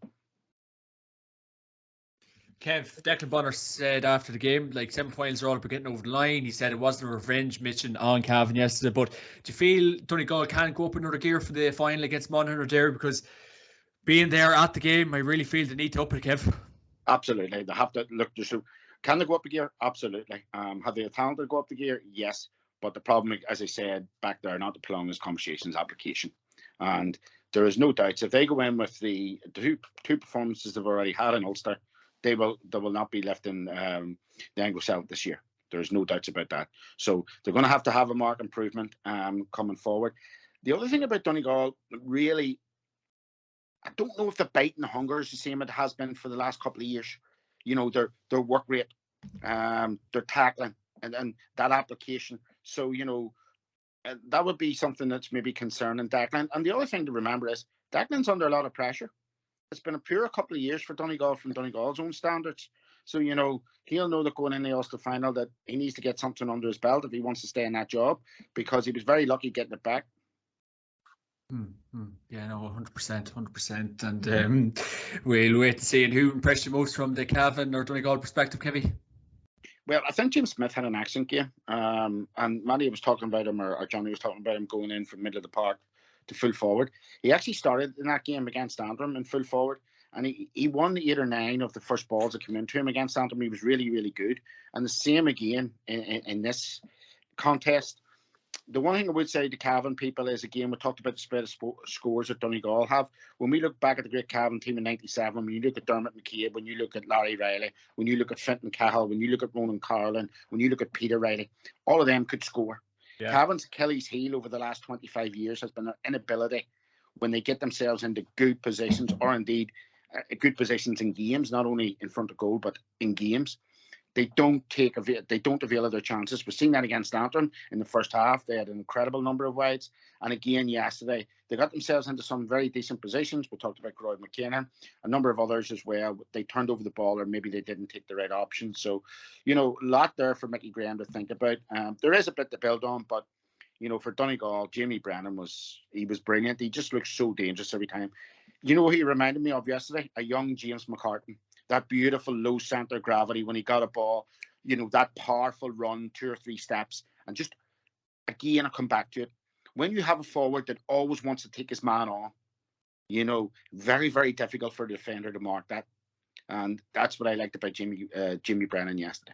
Kev, Declan Bonner said after the game, like, semi-finals are all about getting over the line. He said it wasn't a revenge mission on Cavan yesterday. But do you feel Donegal can go up another gear for the final against Monaghan or Derry? Because being there at the game, I really feel the need to up it, Kev. Absolutely. They have to look. Can they go up a gear? Absolutely. Have they the talent to go up the gear? Yes. But the problem, as I said back there, not to prolong this conversation's application. And there is no doubt if they go in with the two performances they've already had in Ulster, they will not be lifting the Anglo-Celtic this year. There's no doubts about that. So they're going to have a marked improvement coming forward. The other thing about Donegal, really, I don't know if the bite and the hunger is the same it has been for the last couple of years. You know, their work rate, their tackling, and that application. So, you know, that would be something that's maybe concerning Declan. And the other thing to remember is Declan's under a lot of pressure. It's been a poor couple of years for Donegal from Donegal's own standards. So, you know, he'll know that going in the Ulster final that he needs to get something under his belt if he wants to stay in that job, because he was very lucky getting it back. Yeah, no, 100%. And we'll wait to see. And who impressed you most from the Cavan or Donegal perspective, Kevin? Well, I think James Smith had an excellent game. And Matty was talking about him, or Johnny was talking about him going in from middle of the park to full forward. He actually started in that game against Antrim in full forward. And he won 8 or 9 of the first balls that came into him against Antrim. He was really, really good. And the same again in this contest. The one thing I would say to Cavan people is, again, we talked about the spread of scores that Donegal have. When we look back at the great Cavan team in '97, when you look at Dermot McCabe, when you look at Larry Riley, when you look at Fintan Cahill, when you look at Ronan Carlin, when you look at Peter Riley, all of them could score. Yeah. Cavan's Achilles heel over the last 25 years has been their inability, when they get themselves into good positions, or indeed good positions in games, not only in front of goal, but in games. They don't avail of their chances. We've seen that against Antrim in the first half. They had an incredible number of wides. And again, yesterday, they got themselves into some very decent positions. We talked about Groyd McKenna, a number of others as well. They turned over the ball, or maybe they didn't take the right option. So, you know, a lot there for Mickey Graham to think about. There is a bit to build on, but, you know, for Donegal, Jamie Brennan was brilliant. He just looks so dangerous every time. You know who he reminded me of yesterday? A young James McCartan. That beautiful low centre gravity when he got a ball, you know, that powerful run, 2 or 3 steps. And just, again, I come back to it. When you have a forward that always wants to take his man on, you know, very, very difficult for the defender to mark that. And that's what I liked about Jimmy Brennan yesterday.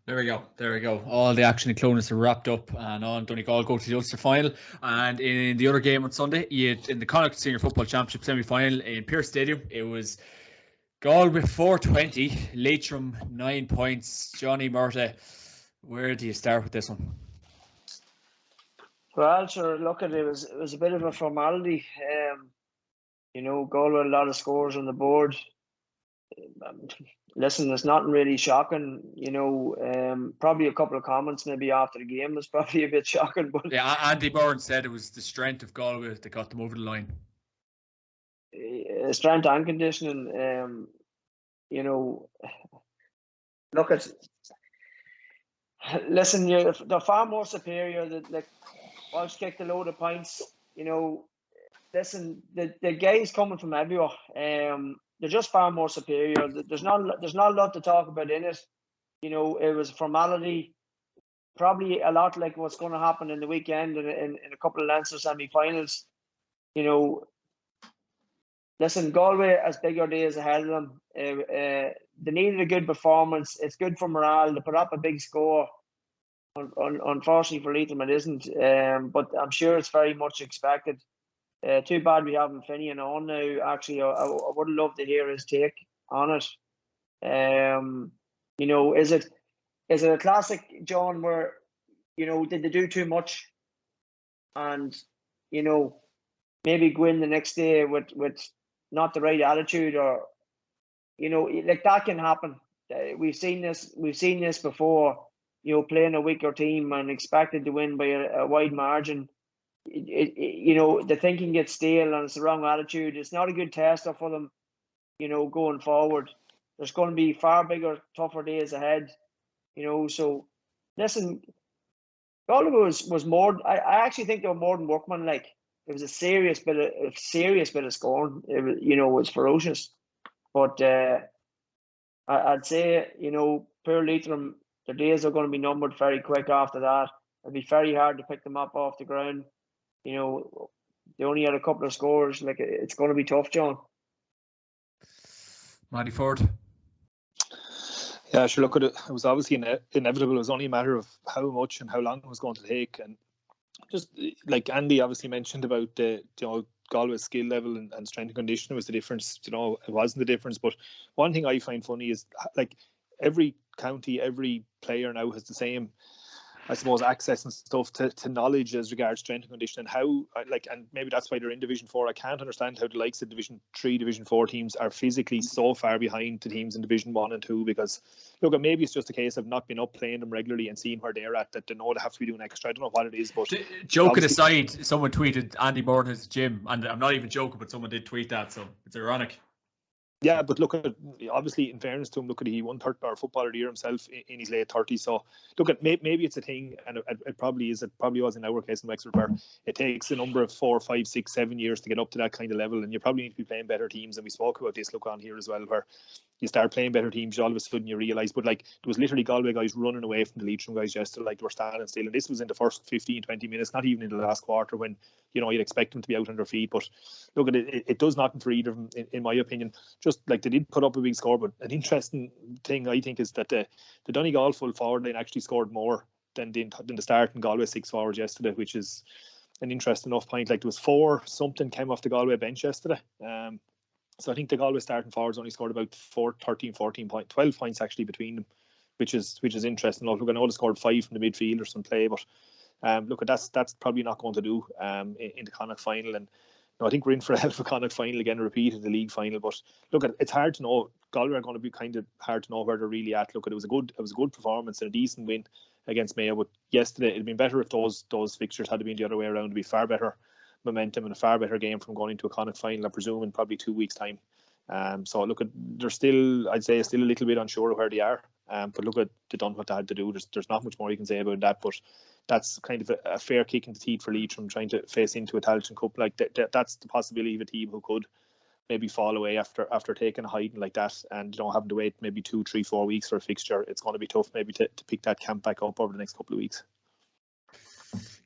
There we go. All the action in Clonus are wrapped up, and on Donegal go to the Ulster final. And in the other game on Sunday, in the Connacht Senior Football Championship semi-final in Pearse Stadium, it was Galway 420, Leitrim 9 points. Johnny Murta, where do you start with this one? Well, sure. Look, it was a bit of a formality. You know, Galway had a lot of scores on the board. Listen, it's nothing really shocking. You know, probably a couple of comments maybe after the game was probably a bit shocking. But yeah, Andy Byrne said it was the strength of Galway that got them over the line. Strength and conditioning. You know, look at. Listen, they're far more superior. That like Walsh kicked a load of points. You know, listen, the guys coming from everywhere. They're just far more superior. There's not a lot to talk about in it. You know, it was a formality. Probably a lot like what's going to happen in the weekend in a couple of Leinster semi-finals. You know, listen, Galway has bigger days ahead of them. They needed a good performance. It's good for morale. They put up a big score. Unfortunately for Leitrim, it isn't. But I'm sure it's very much expected. Too bad we haven't Finian on now. Actually, I would love to hear his take on it. You know, is it a classic, John, where, you know, did they do too much, and, you know, maybe go in the next day with not the right attitude, or, you know, like that can happen. We've seen this before. You know, playing a weaker team and expected to win by a wide margin. You know, the thinking gets stale and it's the wrong attitude. It's not a good tester for them, you know, going forward. There's going to be far bigger, tougher days ahead, you know. So, listen, all of it was more. I actually think they were more than workmanlike. It was a serious bit of scoring. It was, you know, it was ferocious. But I'd say, you know, poor Leitrim, their days are going to be numbered very quick after that. It'd be very hard to pick them up off the ground. You know, they only had a couple of scores. Like, it's going to be tough, John. Matty Ford. Yeah, sure. Look, it was obviously inevitable. It was only a matter of how much and how long it was going to take. And just like Andy obviously mentioned about the Galway's skill level and strength and conditioning was the difference. It wasn't the difference. But one thing I find funny is like every county, every player now has the same, I suppose, access and stuff to knowledge as regards strength and conditioning, and how and maybe that's why they're in Division 4. I can't understand how the likes of Division 3, Division 4 teams are physically so far behind the teams in Division 1 and 2, because look, maybe it's just a case of not being up playing them regularly and seeing where they're at, that they know they have to be doing extra. I don't know what it is, but joking aside, someone tweeted Andy Moore in his gym, and I'm not even joking, but someone did tweet that, so it's ironic. Yeah, but look at, obviously, in fairness to him, look at, he won footballer of the year himself in his late 30s. So look at, maybe it's a thing, and it probably is. It probably was in our case in Wexford, where it takes a number of 4, 5, 6, 7 years to get up to that kind of level, and you probably need to be playing better teams. And we spoke about this, look, on here as well, where you start playing better teams, all of a sudden you realise. But like, there was literally Galway guys running away from the Leitrim guys yesterday, like they were standing still, and this was in the first 15, 20 minutes, not even in the last quarter, when you'd expect them to be out on their feet. But look at it, it does nothing for either of them, in my opinion. Just like, they did put up a big score, but an interesting thing I think is that the Donegal full forward line actually scored more than the start in Galway 6 forwards yesterday, which is an interesting enough point. Like, there was 4 something came off the Galway bench yesterday. So I think the Galway starting forwards only scored about 13, 14 points, 12 points actually between them, which is interesting. Look, I know they scored 5 from the midfielders and play, but look, that's probably not going to do in the Connacht final. And I think we're in for a hell of a Connacht final again, a repeat of the league final. But look, it's hard to know. Galway are going to be kind of hard to know where they're really at. Look, it was a good performance and a decent win against Mayo. But yesterday, it'd been better if those fixtures had been the other way around. It'd be far better momentum and a far better game from going into a Connacht final, I presume, in probably 2 weeks' time. So look, they're still, I'd say, still a little bit unsure of where they are. But look, they done what they had to do. There's not much more you can say about that. But that's kind of a fair kick in the teeth for Leitrim trying to face into a Tailteann Cup. Like that's the possibility of a team who could maybe fall away after taking a hiding like that, and having to wait maybe 2, 3, 4 weeks for a fixture. It's going to be tough maybe to pick that camp back up over the next couple of weeks.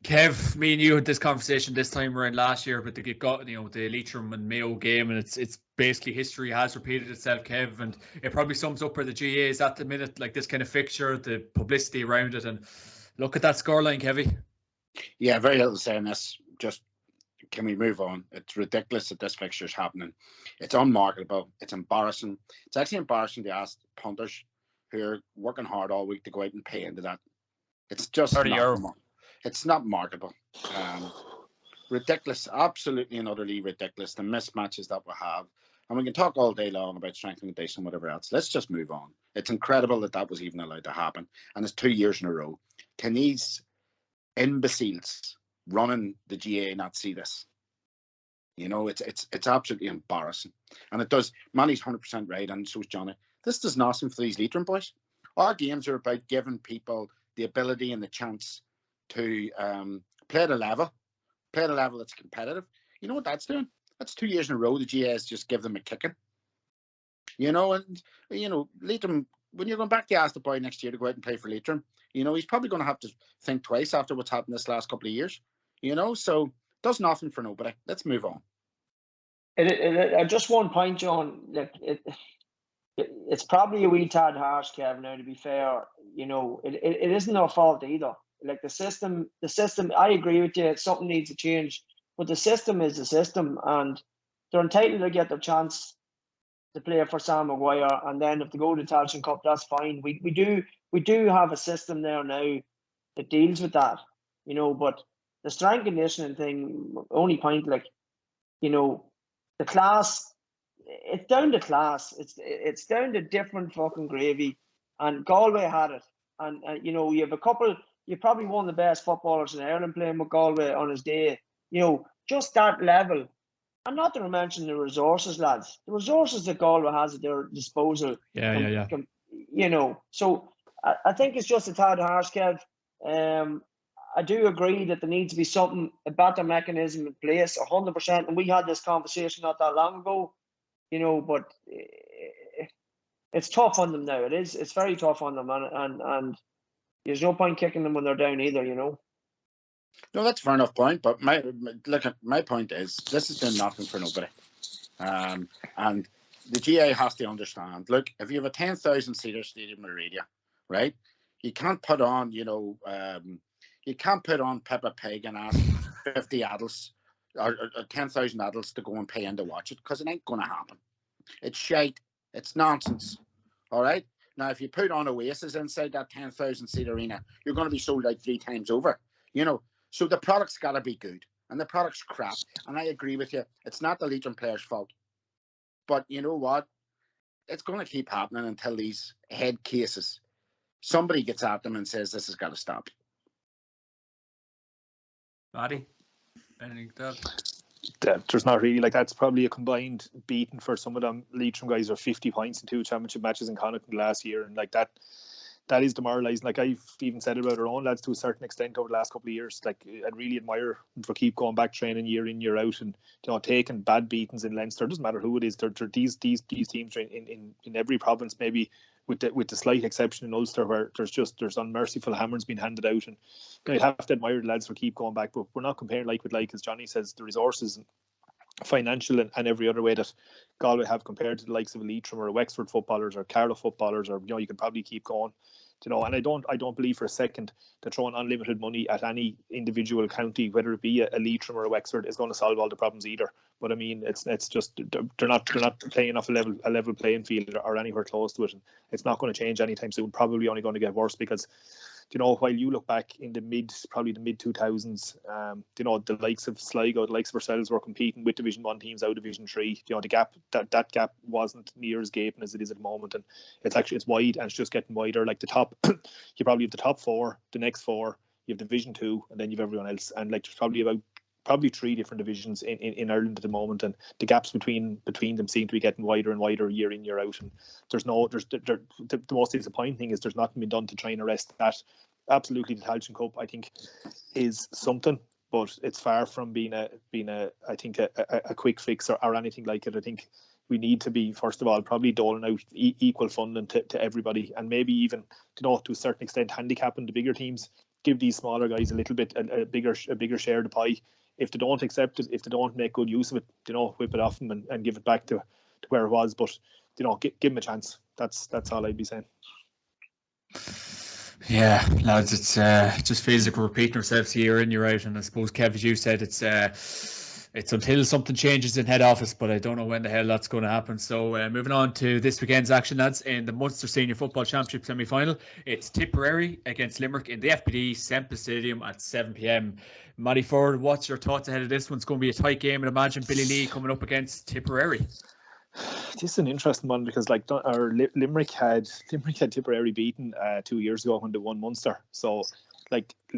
Kev, me and you had this conversation this time around last year, but the Leitrim and Mayo game, and it's basically history has repeated itself, Kev, and it probably sums up where the GA is at the minute, like this kind of fixture, the publicity around it, and look at that scoreline, Kevy. Yeah, very little saying this. Just, can we move on? It's ridiculous that this fixture is happening. It's unmarketable. It's embarrassing. It's actually embarrassing to ask punters who are working hard all week to go out and pay into that. It's just it's not marketable. Ridiculous, absolutely and utterly ridiculous. The mismatches that we have, and we can talk all day long about strength and condition and whatever else. Let's just move on. It's incredible that was even allowed to happen, and it's 2 years in a row. Can these imbeciles running the GA not see this? It's absolutely embarrassing, and it does. Manny's 100% right, and so is Johnny. This does nothing for these Leitrim boys. Our games are about giving people the ability and the chance to play at a level that's competitive. You know what that's doing? That's 2 years in a row the GAs just give them a kicking. Leitrim, when you're going back to ask the boy next year to go out and play for Leitrim, he's probably going to have to think twice after what's happened this last couple of years. So does nothing for nobody. Let's move on. Just one point, John. Like it's probably a wee tad harsh, Kevin. Now, to be fair, it isn't their fault either. Like the system. I agree with you. Something needs to change, but the system is the system, and they're entitled to get their chance to play for Sam Maguire, and then if they go to the Tailteann Cup, that's fine. We do have a system there now that deals with that, But the strength conditioning thing, only point, the class. It's down to class. It's down to different fucking gravy, and Galway had it, and you have a couple. You're probably one of the best footballers in Ireland playing with Galway on his day. Just that level, and not to mention the resources, lads. The resources that Galway has at their disposal. Yeah. So I think it's just a tad harsh, Kev. I do agree that there needs to be a better mechanism in place, 100%. And we had this conversation not that long ago. But it's tough on them now. It is. It's very tough on them, and there's no point kicking them when they're down either. No, that's a fair enough point. But my point is, this is doing nothing for nobody. And the GA has to understand. Look, if you have a 10,000 seater stadium arena, right? You can't put on, you can't put on Peppa Pig and ask 50 adults or 10,000 adults to go and pay in to watch it, because it ain't going to happen. It's shite. It's nonsense. All right. Now, if you put on Oasis inside that 10,000 seat arena, you're going to be sold out 3 times over. So the product's got to be good, and the product's crap. And I agree with you. It's not the Legion players' fault. But you know what? It's going to keep happening until these head cases, somebody gets at them and says this has got to stop. Maddie, anything to There's not really, that's probably a combined beating for some of them. Leitrim guys are 50 points in 2 championship matches in Connacht last year, and that is demoralising. I've even said about our own lads to a certain extent over the last couple of years. I'd really admire them for keep going back training year in, year out, and taking bad beatings in Leinster. It doesn't matter who it is. They're these teams are in every province, maybe with the slight exception in Ulster, where there's unmerciful hammers being handed out, and I have to admire the lads for keep going back. But we're not comparing like with like, as Johnny says, the resources and financial and every other way that Galway have compared to the likes of Leitrim or Wexford footballers or Carlow footballers, or you can probably keep going. And I don't believe for a second that throwing unlimited money at any individual county, whether it be a Leitrim or a Wexford, is going to solve all the problems either. But I mean, it's just they're not playing off a level playing field or anywhere close to it, and it's not going to change anytime soon. Probably only going to get worse, because while you look back in the mid 2000s, the likes of Sligo, the likes of ourselves were competing with Division 1 teams out of Division 3. The gap, that gap wasn't near as gaping as it is at the moment, and it's wide, and it's just getting wider. Like the top, you probably have the top 4, the next 4, you have Division 2, and then you have everyone else, and there's probably 3 different divisions in Ireland at the moment, and the gaps between them seem to be getting wider and wider year in, year out. And the most disappointing thing is there's nothing been done to try and arrest that. Absolutely, the Tailteann Cup, I think, is something, but it's far from being a quick fix or anything like it. I think we need to be, first of all, probably doling out equal funding to everybody, and maybe even to a certain extent handicapping the bigger teams. Give these smaller guys a little bit a bigger share of the pie. If they don't accept it, if they don't make good use of it, whip it off them and give it back to where it was. But give them a chance. That's all I'd be saying. Yeah, lads, it just feels like we're repeating ourselves year in, year out. And I suppose, Kev, as you said, it's until something changes in head office, but I don't know when the hell that's going to happen. So moving on to this weekend's action, lads, in the Munster Senior Football Championship semi-final. It's Tipperary against Limerick in the FPD Semple Stadium at 7 p.m. Matty Ford, what's your thoughts ahead of this one? It's going to be a tight game, and imagine Billy Lee coming up against Tipperary. This is an interesting one, because Limerick had Tipperary beaten 2 years ago when they won Munster. So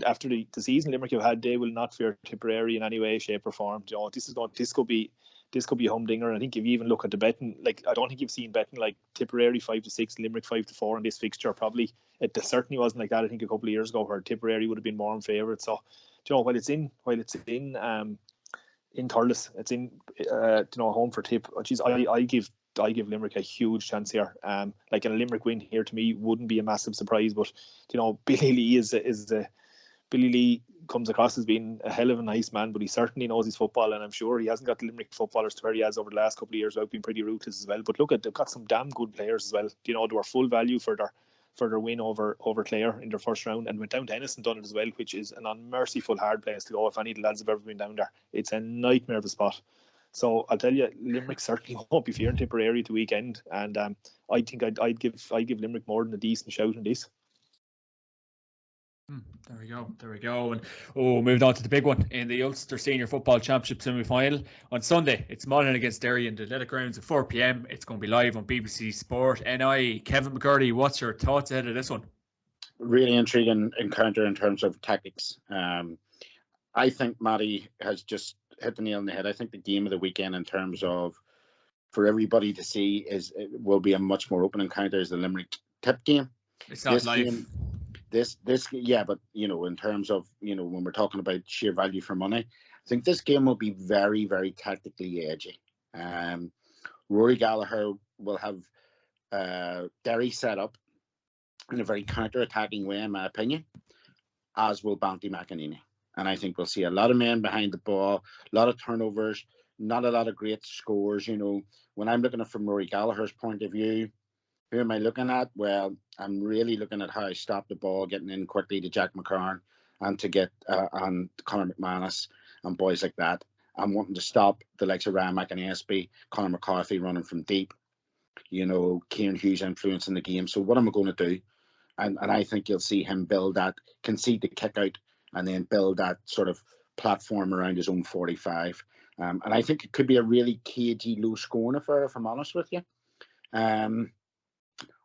after the season Limerick have had, they will not fear Tipperary in any way, shape or form. This could be a humdinger. I think if you even look at the betting, I don't think you've seen betting like Tipperary 5-6, Limerick 5-4 in this fixture. Probably it certainly wasn't like that. I think a couple of years ago, where Tipperary would have been more in favourite. So while it's in Thurles, it's in home for Tip. Geez, I give Limerick a huge chance here. And a Limerick win here to me wouldn't be a massive surprise. But Billy Lee Billy Lee comes across as being a hell of a nice man, but he certainly knows his football, and I'm sure he hasn't got the Limerick footballers to where he has over the last couple of years without being pretty ruthless as well. But look, they've got some damn good players as well. They were full value for their win over Clare in their first round, and went down to Ennis and done it as well, which is an unmerciful hard place to go. If any of the lads have ever been down there, it's a nightmare of a spot. So I'll tell you, Limerick certainly won't be fearing Tipperary the weekend, and I think I'd give Limerick more than a decent shout in this. There we go. And moving on to the big one in the Ulster Senior Football Championship semi-final on Sunday. It's Monaghan against Derry in the Athletic Grounds at 4 p.m. It's going to be live on BBC Sport NI. Kevin McCurdy, what's your thoughts ahead of this one? Really intriguing encounter in terms of tactics. I think Matty has just hit the nail on the head. I think the game of the weekend, in terms of for everybody to see, will be a much more open encounter as the Limerick Tip game. It's not live. But in terms of when we're talking about sheer value for money, I think this game will be very, very tactically edgy. Rory Gallagher will have Derry set up in a very counter-attacking way, in my opinion, as will Banty McEnany. And I think we'll see a lot of men behind the ball, a lot of turnovers. not a lot of great scores. You know, when I'm looking at from Rory Gallagher's point of view, who am I looking at? Well, I'm really looking at how I stop the ball getting in quickly to Jack McCarn and to get and Conor McManus and boys like that. I'm wanting to stop the likes of Ryan McInnesby, Conor McCarthy running from deep, you know, Kieran Hughes influencing the game. So what am I going to do? And I think you'll see him build that, concede the kick out, and then build that sort of platform around his own 45. And I think it could be a really cagey, low-scoring affair, if I'm honest with you. On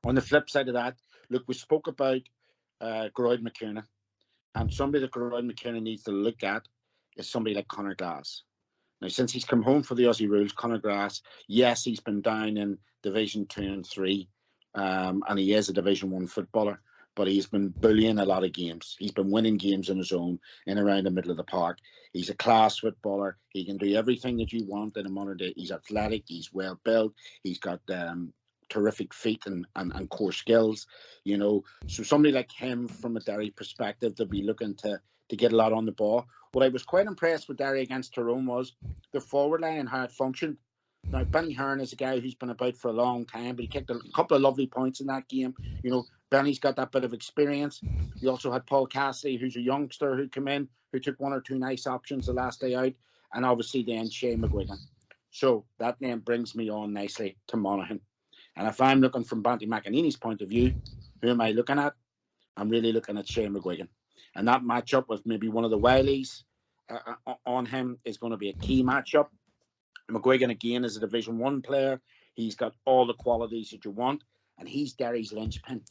the flip side of that, look, we spoke about Geroid McKiernan, and somebody that Geroid McKiernan needs to look at is somebody like Conor Glass. Now, since he's come home for the Aussie rules, Conor Glass, yes, he's been down in Division 2 and 3, and he is a Division 1 footballer, but he's been bullying a lot of games. He's been winning games on his own in around the middle of the park. He's a class footballer. He can do everything that you want in a modern day. He's athletic. He's well built. He's got terrific feet and core skills, you know. So somebody like him from a Derry perspective to be looking to get a lot on the ball. What I was quite impressed with Derry against Tyrone was the forward line and how it functioned. Now, Benny Hearn is a guy who's been about for a long time, but he kicked a couple of lovely points in that game. You know, Benny's got that bit of experience. You also had Paul Cassidy, who's a youngster who came in, who took one or two nice options the last day out, and obviously then Shane McGuigan. So that then brings me on nicely to Monaghan. And if I'm looking from Banty McEnany's point of view, who am I looking at? I'm really looking at Shane McGuigan. And that matchup with maybe one of the Wileys on him is going to be a key matchup. McGuigan, again, is a Division 1 player. He's got all the qualities that you want, and he's Derry's linchpin.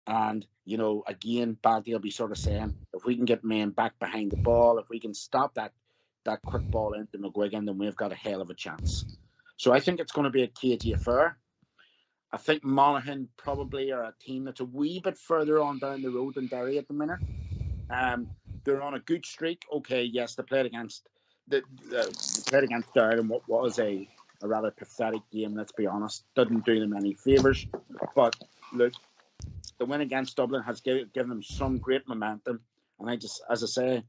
And, you know, again, Banty will be sort of saying, if we can get men back behind the ball, if we can stop that quick ball into McGuigan, then we've got a hell of a chance. So I think it's going to be a cagey affair. I think Monaghan probably are a team that's a wee bit further on down the road than Derry at the minute. They're on a good streak. Okay, yes, they played against Derry in what was a rather pathetic game, let's be honest. Didn't do them any favours. But look, the win against Dublin has given them some great momentum. And I just, as I say,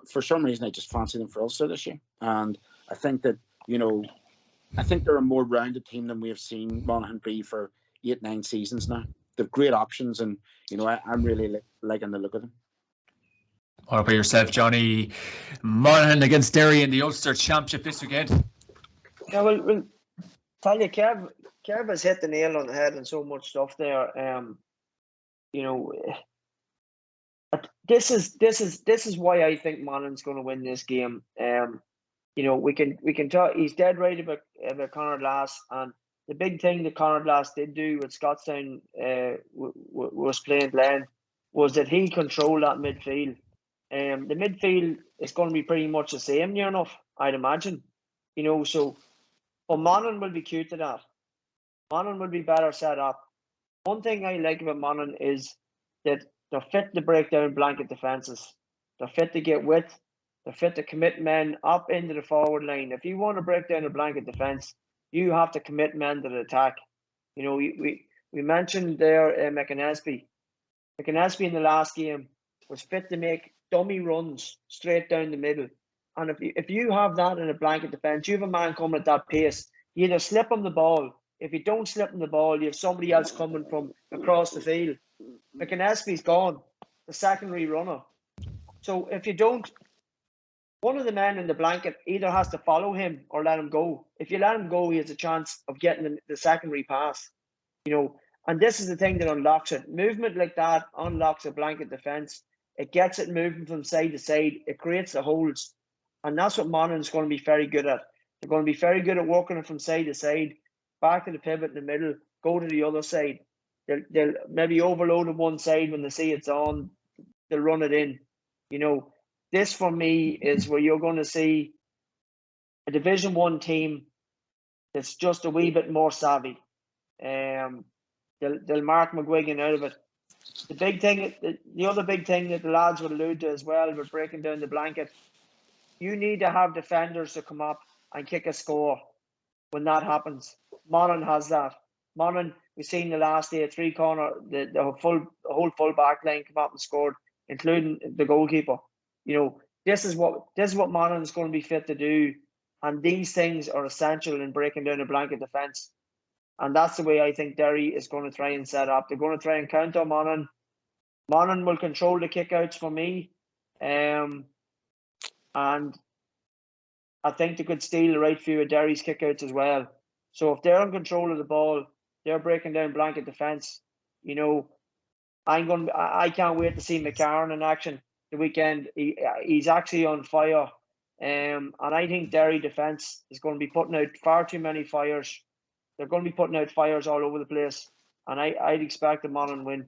for some reason, I just fancy them for Ulster this year. And I think that, you know, I think they're a more rounded team than we have seen Monaghan be for 8-9 seasons now. They've great options, and you know I'm really liking the look of them. What about yourself, Johnny? Monaghan against Derry in the Ulster Championship this weekend. Yeah, well, tell you, Kev has hit the nail on the head and so much stuff there. You know, this is why I think Monaghan's going to win this game. You know, we can talk. He's dead right about Conor Glass, and the big thing that Conor Glass did do with Scottstown was playing Glen was that he controlled that midfield. The midfield is going to be pretty much the same near enough, I'd imagine. You know, so Monaghan will be cute to that. Monaghan will be better set up. One thing I like about Monaghan is that they're fit to break down blanket defences. They're fit to get width. They're fit to commit men up into the forward line. If you want to break down a blanket defence, you have to commit men to the attack. You know, we mentioned there McInnesby. McInnesby in the last game was fit to make dummy runs straight down the middle. And if you have that in a blanket defence, you have a man coming at that pace. You either slip him the ball. If you don't slip him the ball, you have somebody else coming from across the field. McInnesby's gone, the secondary runner. So if you don't, one of the men in the blanket either has to follow him or let him go. If you let him go, he has a chance of getting the secondary pass. You know, and this is the thing that unlocks it. Movement like that unlocks a blanket defence. It gets it moving from side to side. It creates the holes. And that's what Monaghan's going to be very good at. They're going to be very good at working it from side to side, back to the pivot in the middle, go to the other side. They'll maybe overload on one side when they see it's on. They'll run it in. You know, this for me is where you're going to see a Division 1 team that's just a wee bit more savvy. They'll mark McGuigan out of it. The other big thing that the lads would allude to as well with breaking down the blanket, you need to have defenders to come up and kick a score when that happens. Monaghan has that. Monaghan, we've seen the last day, the whole full back line come up and scored, including the goalkeeper. You know, this is what Monaghan's going to be fit to do. And these things are essential in breaking down a blanket defence. And that's the way I think Derry is going to try and set up. They're going to try and counter Monaghan. Monaghan will control the kickouts for me. And I think they could steal the right few of Derry's kickouts as well. So if they're in control of the ball, they're breaking down blanket defence. You know, I can't wait to see McCarron in action the weekend. He's actually on fire. And I think Derry defence is going to be putting out far too many fires. They're going to be putting out fires all over the place. And I'd expect a Monaghan win.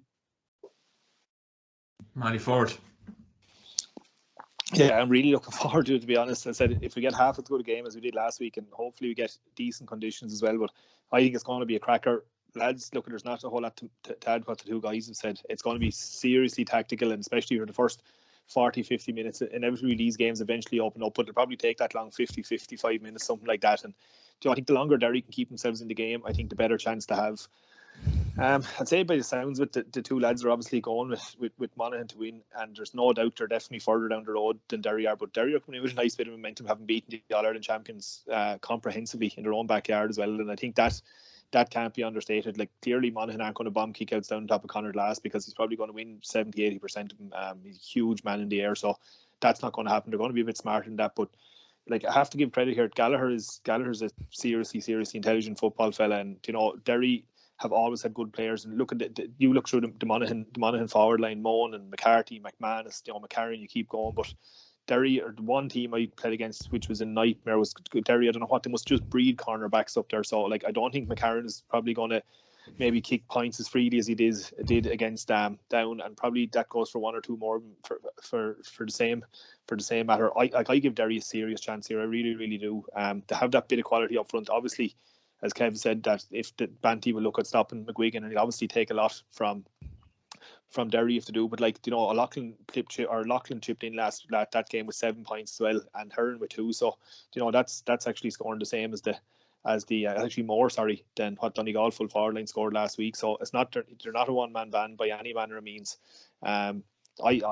Manny Ford. Yeah, I'm really looking forward to it, to be honest. I said if we get half as good a game as we did last week, and hopefully we get decent conditions as well. But I think it's going to be a cracker. Lads, look, there's not a whole lot to add what the two guys have said. It's going to be seriously tactical, and especially for the first 40, 50 minutes. Inevitably, these games eventually open up, but it'll probably take that long, 50, 55 minutes, something like that. And I think the longer Derry can keep themselves in the game, I think the better chance to have. I'd say by the sounds of it, the two lads are obviously going with Monaghan to win, and there's no doubt they're definitely further down the road than Derry are. But Derry are coming in with a nice bit of momentum, having beaten the All-Ireland champions comprehensively in their own backyard as well. And I think that can't be understated. Like, clearly Monaghan aren't going to bomb kickouts down top of Conor Glass, because he's probably going to win 70-80% of them. He's a huge man in the air, so that's not going to happen. They're going to be a bit smarter than that. But like, I have to give credit here. Gallagher's a seriously intelligent football fella, and Derry have always had good players. And look at you look through the Monaghan forward line: Moan and McCarthy, McManus, McCarron. You keep going, but Derry are the one team I played against, which was a nightmare, was Derry. I don't know what, they must just breed cornerbacks up there. So like, I don't think McCarron is probably going to maybe kick points as freely as he did against Down, and probably that goes for one or two more for the same matter. I give Derry a serious chance here. I really do. To have that bit of quality up front, obviously, as Kev said, that if the Banty will look at stopping McGuigan, and he'll obviously take a lot from Derry if to do, but like, Lachlan chipped in that game with 7 points as well, and Hearn with 2. So that's actually scoring the same as actually more than what Donegal full forward line scored last week. So it's not, they're not a one-man band by any manner of means. I think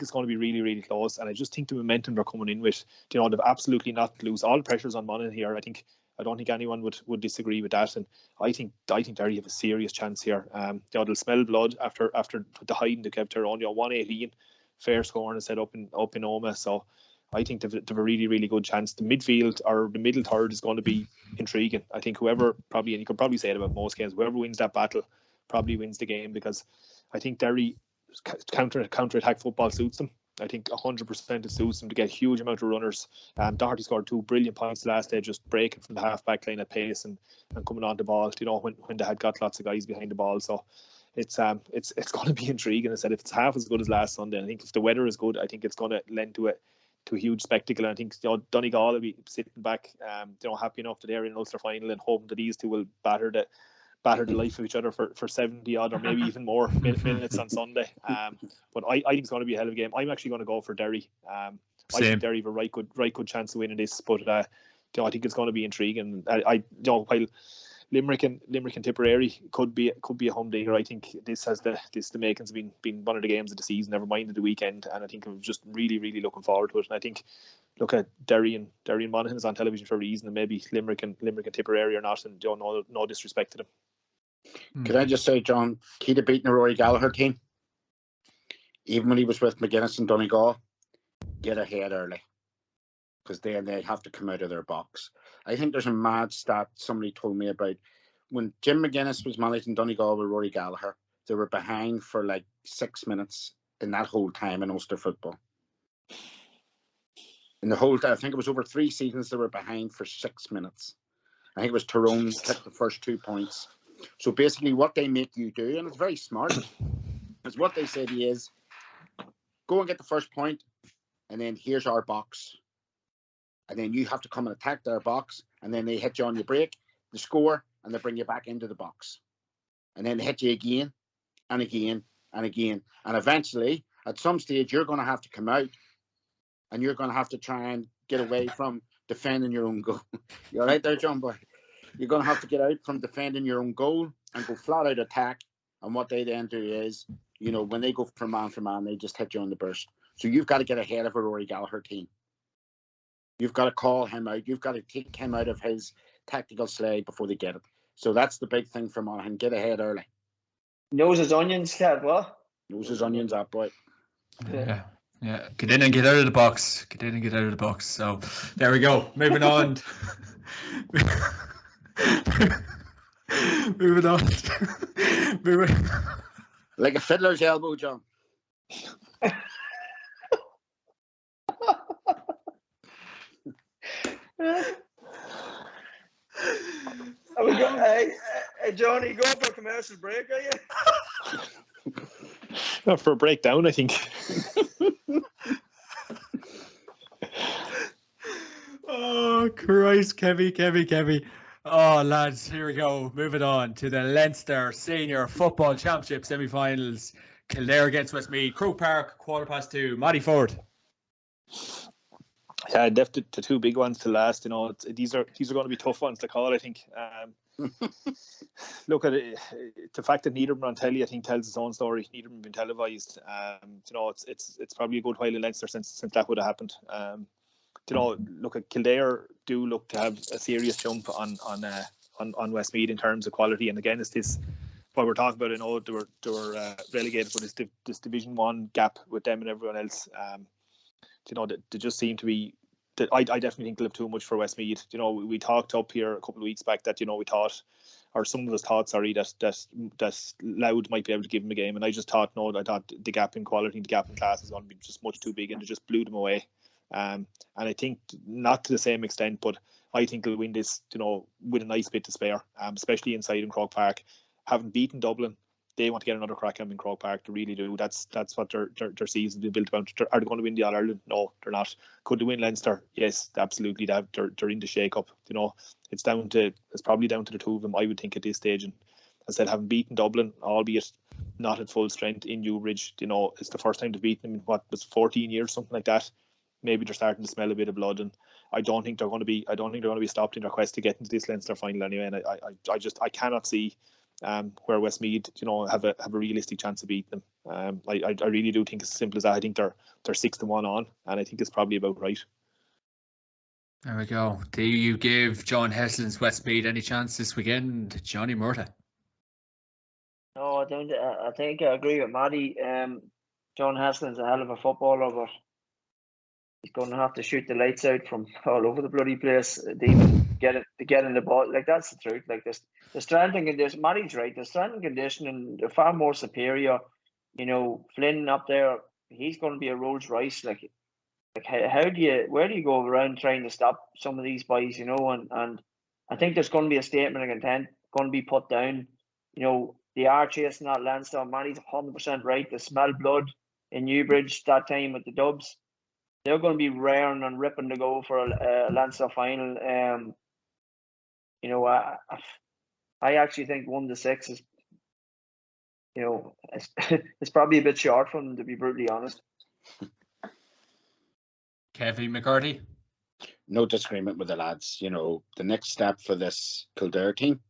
it's going to be really close, and I just think the momentum they're coming in with, they've absolutely not to lose. All the pressure's on Monaghan here. I don't think anyone would disagree with that, and I think Derry have a serious chance here. They'll smell blood after the hiding they kept her on. 118 fair scoring is set up in Oma, so I think they've a really good chance. The midfield or the middle third is going to be intriguing. I think whoever probably, and you could probably say it about most games, whoever wins that battle probably wins the game, because I think Derry counter-attack football suits them. I think 100% it suits them to get a huge amount of runners. Doherty scored 2 brilliant points last day, just breaking from the half-back line at pace and coming on the ball, when they had got lots of guys behind the ball. So it's going to be intriguing. I said, if it's half as good as last Sunday, I think if the weather is good, I think it's going to lend to a huge spectacle. And I think Donegal will be sitting back, happy enough that they're in Ulster final, and hoping that these two will batter the life of each other for 70 odd or maybe even more minutes on Sunday. But I think it's going to be a hell of a game. I'm actually going to go for Derry. I think Derry have a right good chance of winning this, but I think it's going to be intriguing. While Limerick and Tipperary could be a humdinger, I think this has the makings of being one of the games of the season, never mind the weekend, and I think I'm just really looking forward to it. And I think, look at Derry and Monaghan is on television for a reason, and maybe Limerick and Tipperary are not, and no disrespect to them. Could I just say, John, key to beating the Rory Gallagher team, even when he was with McGuinness and Donegal, get ahead early, because then they have to come out of their box. I think there's a mad stat somebody told me about. When Jim McGuinness was managing Donegal with Rory Gallagher, they were behind for like 6 minutes in that whole time in Ulster football. In the whole time, I think it was over 3 seasons, they were behind for 6 minutes. I think it was Tyrone took the first 2 points. So basically what they make you do, and it's very smart, is what they said is, go and get the first point, and then here's our box. And then you have to come and attack their box, and then they hit you on your break, the score, and they bring you back into the box. And then they hit you again, and again, and again. And eventually, at some stage, you're going to have to come out, and you're going to have to try and get away from defending your own goal. You're right there, John Boy. You're going to have to get out from defending your own goal and go flat out attack. And what they then do is, when they go for man, they just hit you on the burst. So you've got to get ahead of a Rory Gallagher team. You've got to call him out. You've got to take him out of his tactical slide before they get it. So that's the big thing for Monaghan. Get ahead early. Knows his onions, Kev, what? Knows his onions up, boy. Yeah. Get in and get out of the box. Get in and get out of the box. So there we go. Moving on. Moving on. Like a fiddler's elbow, John. Are we going? Hey, Johnny, go for a commercial break, are you? Not for a breakdown, I think. Oh, Christ, Kevy. Oh, lads, here we go. Moving on to the Leinster Senior Football Championship semi-finals. Kildare against Westmeath. Croke Park, 2:15. Matty Ford. Yeah, definitely the two big ones to last. You know, these are going to be tough ones to call, I think. Look at it, the fact that neither of them on telly, I think, tells its own story. Neither of them been televised. You know, it's probably a good while in Leinster since that would have happened. You know, look at Kildare do look to have a serious jump on Westmeath in terms of quality. And again, it's this what we're talking about. I know they were relegated, but it's this Division 1 gap with them and everyone else. You know, they just seem to be. I definitely think they'll have too much for Westmeath. You know, we talked up here a couple of weeks back that, you know, we thought, or some of us thought, sorry, that Loud might be able to give them a game, and I just thought, no, I thought the gap in quality, the gap in class is going to be just much too big, and they just blew them away. And I think not to the same extent, but I think they'll win this, you know, with a nice bit to spare, especially inside in Croke Park. Having beaten Dublin, they want to get another crack at them in Croke Park. They really do. That's what their season's been built about. Are they going to win the All-Ireland? No, they're not. Could they win Leinster? Yes, absolutely. They're in the shake-up. You know, it's probably down to the two of them, I would think, at this stage. And as I said, having beaten Dublin, albeit not at full strength in Newbridge, you know, it's the first time they've beaten them in 14 years, something like that. Maybe they're starting to smell a bit of blood, and I don't think they're going to be stopped in their quest to get into this Leinster final anyway. And I cannot see where Westmeath, you know, have a realistic chance of beating them. I really do think it's as simple as that. I think they're 6-1 on, and I think it's probably about right. There we go. Do you give John Heslin's Westmeath any chance this weekend, Johnny Murtagh? No, I don't. I think I agree with Matty. John Haslin's a hell of a footballer, but he's going to have to shoot the lights out from all over the bloody place to even get in the ball. Like, that's the truth. Like, the strength and condition, Matty's right. The strength and conditioning, they're far more superior. You know, Flynn up there, he's going to be a Rolls Royce. Like where do you go around trying to stop some of these boys? You know, and I think there's going to be a statement of intent going to be put down. You know, they are chasing that Leinster. Matty's 100% right. They smell blood in Newbridge that time with the Dubs. They're going to be raring and ripping to go for a Leinster final. You know, I actually think 1-6 is, you know, it's probably a bit short for them, to be brutally honest. Kevin McCarthy? No disagreement with the lads. You know, the next step for this Kildare team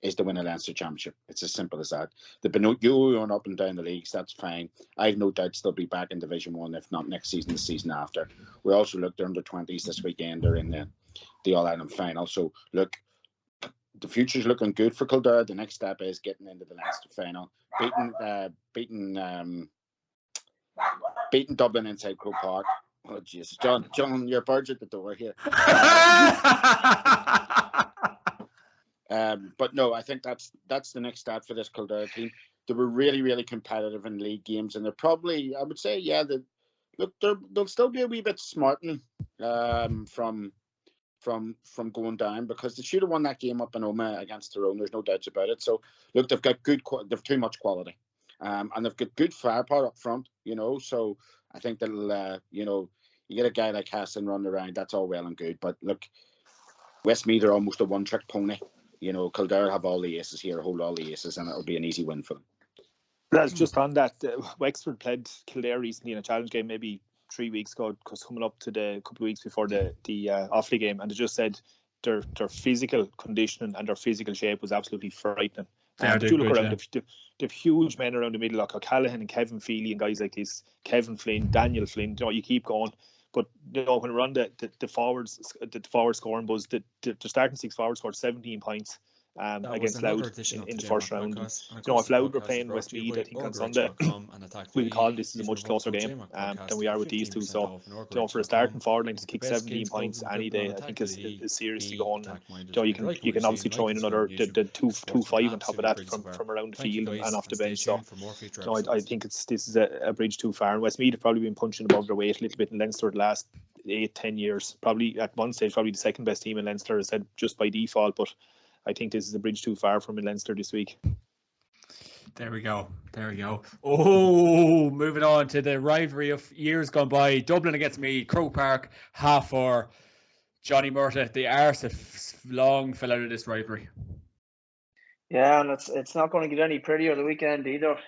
is to win a Leinster Championship. It's as simple as that. They've been going up and down the leagues. That's fine. I have no doubts they'll be back in Division 1, if not next season, the season after. We also looked at under 20s this weekend. They're in the All-Ireland final. So, look, the future's looking good for Kildare. The next step is getting into the Leinster final. Beating Dublin inside Croke Park. Oh, Jesus. John, your bird's at the door here. But no, I think that's the next step for this Kildare team. They were really, really competitive in league games, and they're probably, I would say, yeah, they'll still be a wee bit smarting from going down, because they should have won that game up in Oma against Tyrone. There's no doubts about it. So look, they've too much quality, and they've got good firepower up front. You know, so I think they'll you know, you get a guy like Hassan running around, that's all well and good. But look, Westmeath are almost a one-trick pony. You know, Kildare have all the aces here, hold all the aces, and it'll be an easy win for them. That's just on that. Wexford played Kildare recently in a challenge game, maybe 3 weeks ago, because coming up to the couple of weeks before the Offaly game, and they just said their physical conditioning and their physical shape was absolutely frightening. Do look around. They've huge men around the middle, like O'Callaghan and Kevin Feely and guys like this, Kevin Flynn, Daniel Flynn. You know, you keep going. But when we're on the forward scoring buzz, the starting 6 forwards scored 17 points. Against Louth in the first round. If Louth were playing Westmeath, I think on Sunday, we'd call this is a much closer game than we are with these two. So, for a starting forward line to kick 17 points any day, I think is seriously going. And, you can obviously throw in another the 2-5 on top of that from around the field and off the bench. So, I think this is a bridge too far. And Westmeath have probably been punching above their weight a little bit in Leinster the last 8-10 years. Probably at one stage, probably the second best team in Leinster, as said, just by default, but I think this is a bridge too far from Leinster this week. There we go. Oh, moving on to the rivalry of years gone by. Dublin against Meath, Croke Park, 4:30. Johnny Murtagh, the arse that long fell out of this rivalry. Yeah, and it's not going to get any prettier the weekend either.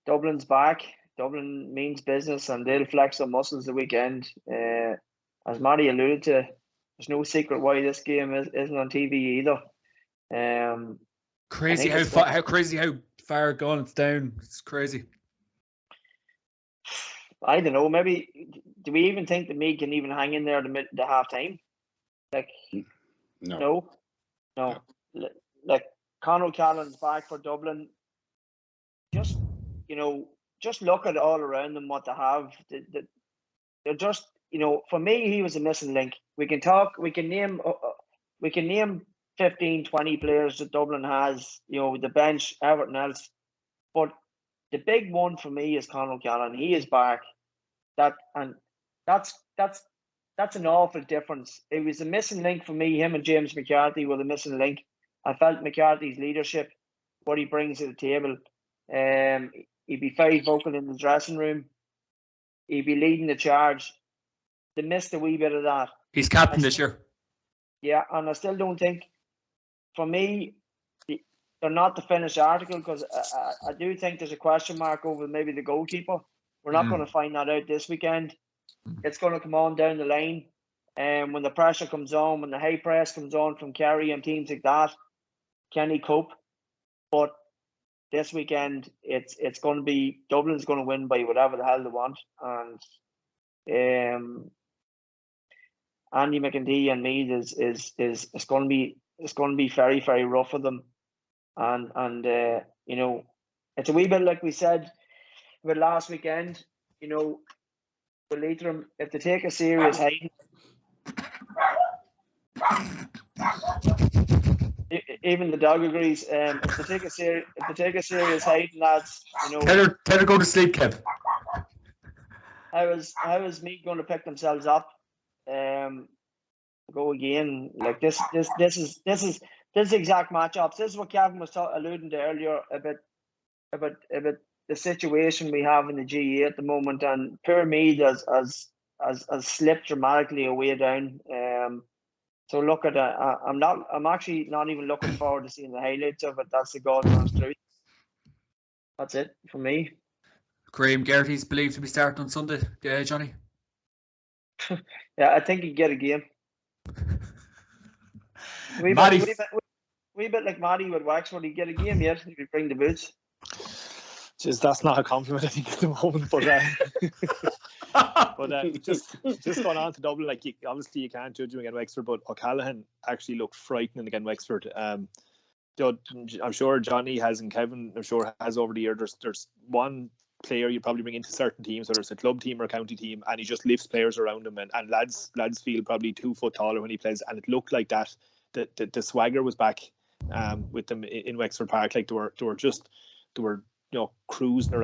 Dublin's back. Dublin means business, and they'll flex their muscles the weekend. As Matty alluded to, there's no secret why this game isn't on TV either. Crazy how far gone it's down. It's crazy. I don't know. Maybe do we even think that Meath can even hang in there the half time? Like no. Like Conor O'Callaghan's back for Dublin. Just look at all around them what they have. They're just. For me, he was a missing link. We can name 15, 20 players that Dublin has, the bench, everything else. But the big one for me is Conor O'Callaghan. He is back. That's an awful difference. It was a missing link for me. Him and James McCarthy were the missing link. I felt McCarthy's leadership, what he brings to the table. He'd be very vocal in the dressing room. He'd be leading the charge. They missed a wee bit of that. He's captain this year. Yeah, and I still don't think, for me, they're not the finished article, because I do think there's a question mark over maybe the goalkeeper. We're not going to find that out this weekend. It's going to come on down the line. And when the pressure comes on, when the high press comes on from Kerry and teams like that, can he cope? But this weekend, it's going to be, Dublin's going to win by whatever the hell they want. And Andy McEntee and Meath is going to be very, very rough for them, and it's a wee bit like we said with last weekend. With Leitrim, if they take a serious hiding, even the dog agrees. If they take a serious hiding, lads, Tell her go to sleep, Kev. How is Meath going to pick themselves up? Go again. Like this is exact matchups. This is what Kevin was alluding to earlier about the situation we have in the GA at the moment, and poor Meath has slipped dramatically away down. So look at that. I'm actually not even looking forward to seeing the highlights of it. That's the God's honest truth. That's it for me. Graham Gerty's believed to be starting on Sunday, Johnny. Yeah, I think he'd get a game. We bit like Matty with Wexford. He'd get a game yet. He could bring the boots. Just that's not a compliment, I think, at the moment. But just going on to Dublin, like obviously you can't judge him against Wexford, but O'Callaghan actually looked frightening against Wexford. I'm sure Johnny has, and Kevin I'm sure has over the year. There's one player you probably bring into certain teams, whether it's a club team or a county team, and he just lifts players around him, and lads feel probably 2 foot taller when he plays, and it looked like that. The swagger was back with them in Wexford Park. Like they were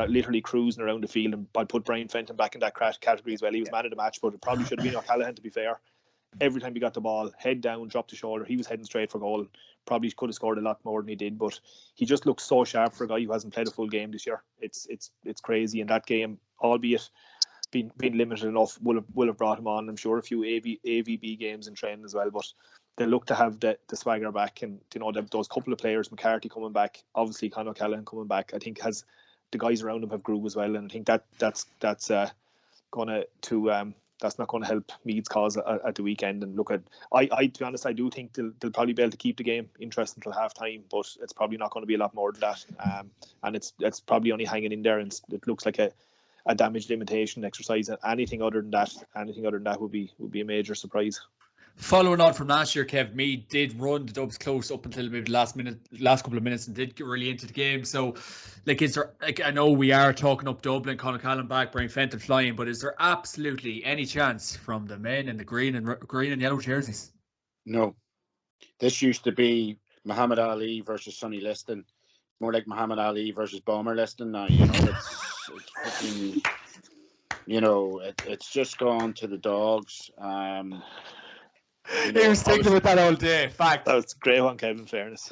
literally cruising around the field, and I'd put Brian Fenton back in that category as well. He was man of the match, but it probably should have been O'Callaghan, to be fair. Every time he got the ball, head down, dropped the shoulder, he was heading straight for goal. Probably could have scored a lot more than he did, but he just looks so sharp for a guy who hasn't played a full game this year. It's crazy. And that game, albeit being limited enough, will have brought him on. I'm sure a few AVB games in training as well, but they look to have the swagger back, and those couple of players, McCarthy coming back, obviously Conor O'Callaghan coming back, I think has the guys around him have grew as well, and I think that's not going to help Meath's cause at the weekend. And look at, I to be honest, I do think they'll probably be able to keep the game interesting until half time, but it's probably not going to be a lot more than that. And it's probably only hanging in there, and it looks like a a damage limitation exercise, and anything other than that would be a major surprise. Following on from last year, Kev, Meath did run the Dubs close up until maybe the last couple of minutes, and did get really into the game. So, like, is there? Like, I know we are talking up Dublin, Conor Callan back, Brian Fenton flying, but is there absolutely any chance from the men in the green and yellow jerseys? No, this used to be Muhammad Ali versus Sonny Liston. More like Muhammad Ali versus Bomber Liston now. You know, it's fucking, you know, it's just gone to the dogs. You know, he was thinking about that all day. Fact. That was a great one, Kevin. Fairness,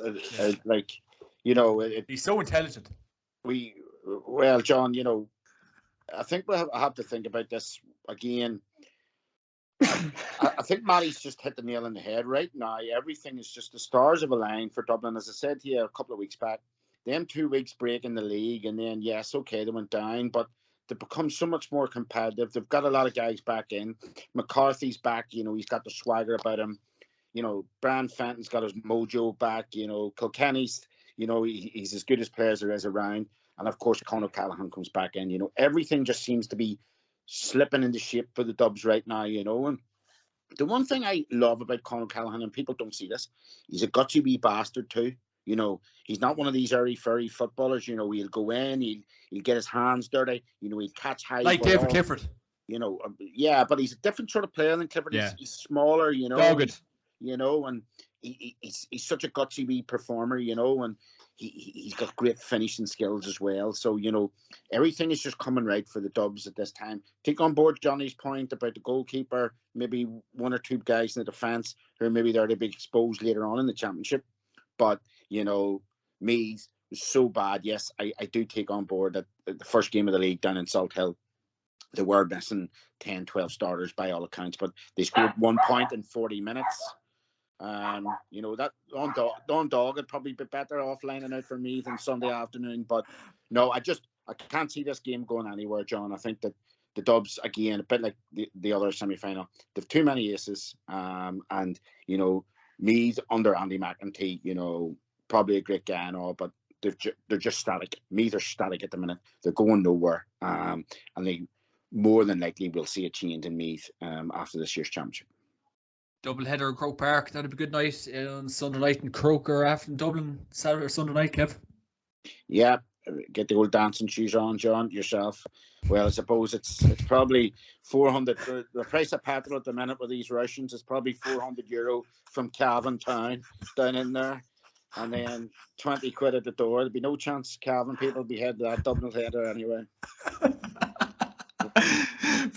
like, you know, he's so intelligent. Well, John, you know, I think I have to think about this again. I think Matty's just hit the nail on the head right now. Everything is just the stars have aligned for Dublin. As I said to you a couple of weeks back, them 2 weeks break in the league, and then yes, okay, they went down, but they've become so much more competitive. They've got a lot of guys back in. McCarthy's back, you know, he's got the swagger about him. You know, Brian Fenton's got his mojo back. You know, Kilkenny's, you know, he's as good as players there is around. And of course, Conor Callahan comes back in. You know, everything just seems to be slipping into shape for the Dubs right now, you know. And the one thing I love about Conor Callahan, and people don't see this, he's a gutsy wee bastard too. You know, he's not one of these airy-fairy footballers. You know, he'll go in, he'll get his hands dirty. You know, he'll catch high. Like David Clifford. You know, yeah, but he's a different sort of player than Clifford. Yeah. He's smaller, you know. Dogged. You know, and he's such a gutsy wee performer, you know, and he's got great finishing skills as well. So, you know, everything is just coming right for the Dubs at this time. Take on board Johnny's point about the goalkeeper, maybe one or two guys in the defence who maybe they're to be exposed later on in the championship. But, you know, Meath was so bad. Yes, I do take on board that the first game of the league down in Salt Hill, they were missing 10, 12 starters by all accounts, but they scored 1 point in 40 minutes. You know, that Don Dog would probably be better off lining out for me than Sunday afternoon. But no, I can't see this game going anywhere, John. I think that the Dubs, again, a bit like the other semi-final, they've too many aces. And, you know, Meath under Andy McEntee, you know, probably a great guy and all, but they're just static. Meath are static at the minute. They're going nowhere. And they more than likely will see a change in Meath after this year's championship. Double header in Croke Park. That'd be a good night on Sunday night in Croke or after in Dublin, Saturday or Sunday night, Kev. Yeah, get the old dancing shoes on, John, yourself. Well, I suppose it's probably 400. The price of petrol at the minute with these Russians is probably €400 from Cavan town down in there. And then 20 quid at the door. There'd be no chance Cavan people would be heading to that Dublin header anyway.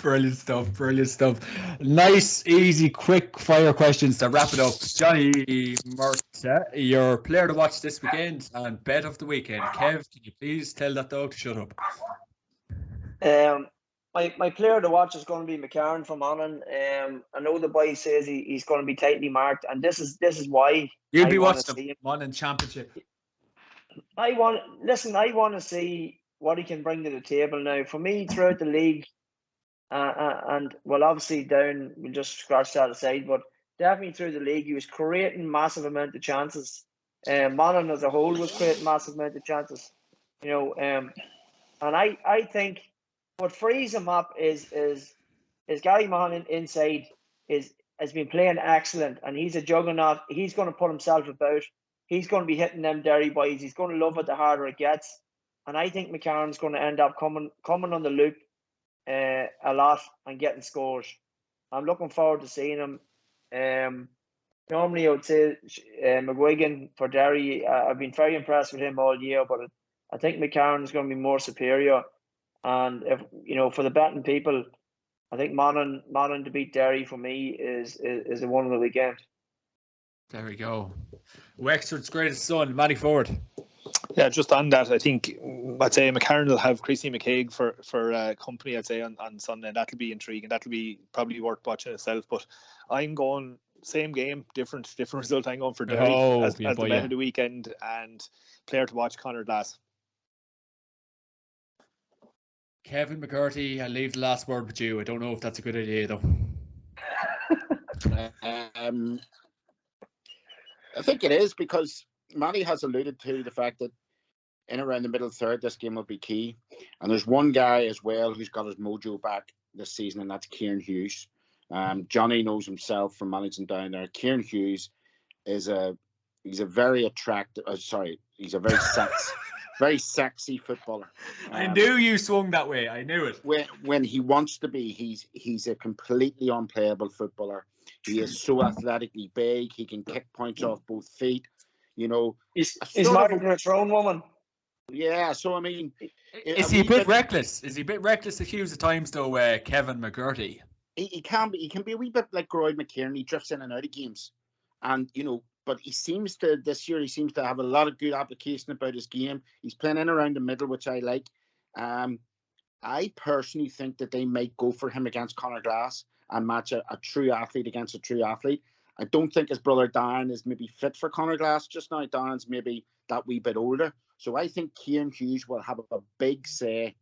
Brilliant stuff. Nice, easy, quick fire questions to wrap it up. Johnny Murta, your player to watch this weekend and bet of the weekend. Kev, can you please tell that dog to shut up? My player to watch is going to be McCarran from Annan. I know the boy says he's going to be tightly marked, and this is why you'll be watching him on in championship. I want to see what he can bring to the table now. For me, throughout the league, and well, obviously down, we'll just scratch that aside, but definitely through the league, he was creating massive amount of chances. Monaghan as a whole was creating massive amount of chances. You know, and I think what frees him up is Gary Monaghan inside has been playing excellent, and he's a juggernaut. He's going to put himself about. He's going to be hitting them Derry boys. He's going to love it the harder it gets. And I think McCarran's going to end up coming on the loop a lot and getting scores. I'm looking forward to seeing him. Normally I would say McGuigan for Derry. I've been very impressed with him all year, but I think McCarran is going to be more superior. And if you know, for the betting people, I think Monaghan to beat Derry for me is a one of the weekend. There we go. Wexford's greatest son, Matty Ford. Yeah, just on that, I think I'd say McCarran will have Chrissy McCaig for company. I'd say on Sunday. That'll be intriguing. That'll be probably worth watching itself. But I'm going same game, different result. I'm going for Derry as the bet of the weekend, and player to watch Conor Glass. Kevin McCarthy, I'll leave the last word with you. I don't know if that's a good idea though. I think it is, because Matty has alluded to the fact that in around the middle third, this game will be key. And there's one guy as well who's got his mojo back this season, and that's Kieran Hughes. Johnny knows himself from managing down there. Kieran Hughes is he's a very attractive. He's a very sexy footballer. I knew you swung that way. I knew it. When he wants to be, he's a completely unplayable footballer. He is so athletically big. He can kick points off both feet. You know, he's married to a thrown woman. Yeah, so I mean, is he a bit reckless? Is he a bit reckless at Hughes at times, though? Kevin McGurty. He can be. He can be a wee bit like Groyd McKiernan. He drifts in and out of games, and but he seems to this year. He seems to have a lot of good application about his game. He's playing in around the middle, which I like. I personally think that they might go for him against Conor Glass and match a true athlete against a true athlete. I don't think his brother Darren is maybe fit for Conor Glass just now. Darren's maybe that wee bit older. So I think Kieran Hughes will have a big say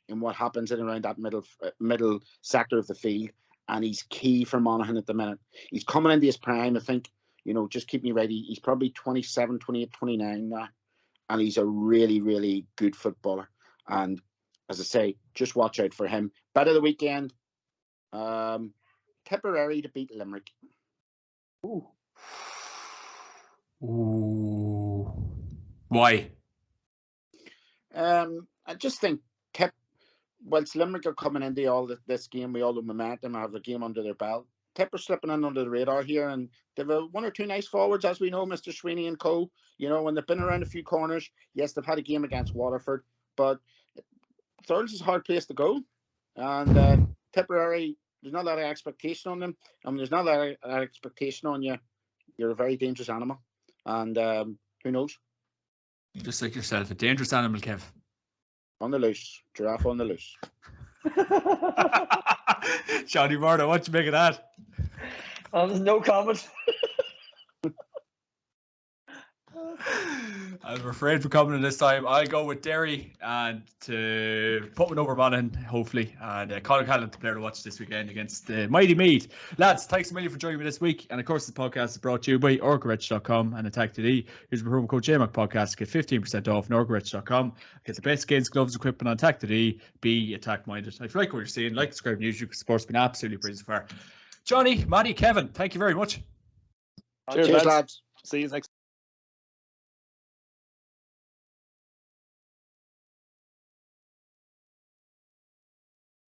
in what happens in around that middle sector of the field. And he's key for Monaghan at the minute. He's coming into his prime. I think, just keep me ready. He's probably 27, 28, 29 now. And he's a really, really good footballer. And as I say, just watch out for him. Bet of the weekend, Tipperary to beat Limerick. Ooh. Why? I just think whilst Limerick are coming into this game with all the momentum, have the game under their belt, Tip are slipping in under the radar here, and they've one or two nice forwards, as we know, Mr. Sweeney and co. When they've been around a few corners, yes, they've had a game against Waterford, but Thurles is a hard place to go, and Tipperary, there's not a lot of expectation on them. There's not a lot of expectation on you. You're a very dangerous animal, and who knows? Just like yourself, a dangerous animal, Kev. On the loose. Giraffe on the loose. Johnny Murdo, what you make of that? There's no comment. I'm afraid for coming in this time. I'll go with Derry and to put one over Monaghan, hopefully. And Colin Callan, the player to watch this weekend against Mighty Meath. Lads, thanks a million for joining me this week. And of course, the podcast is brought to you by orcarich.com and Atak.ie. Use the promo code JMac podcast to get 15% off on orcarich.com. Get the best skins, gloves, equipment on Atak.ie. Be attack minded. If you like what you're seeing, like, subscribe, and YouTube. Support's been absolutely brilliant so far. Johnny, Maddie, Kevin, thank you very much. Cheers lads. See you next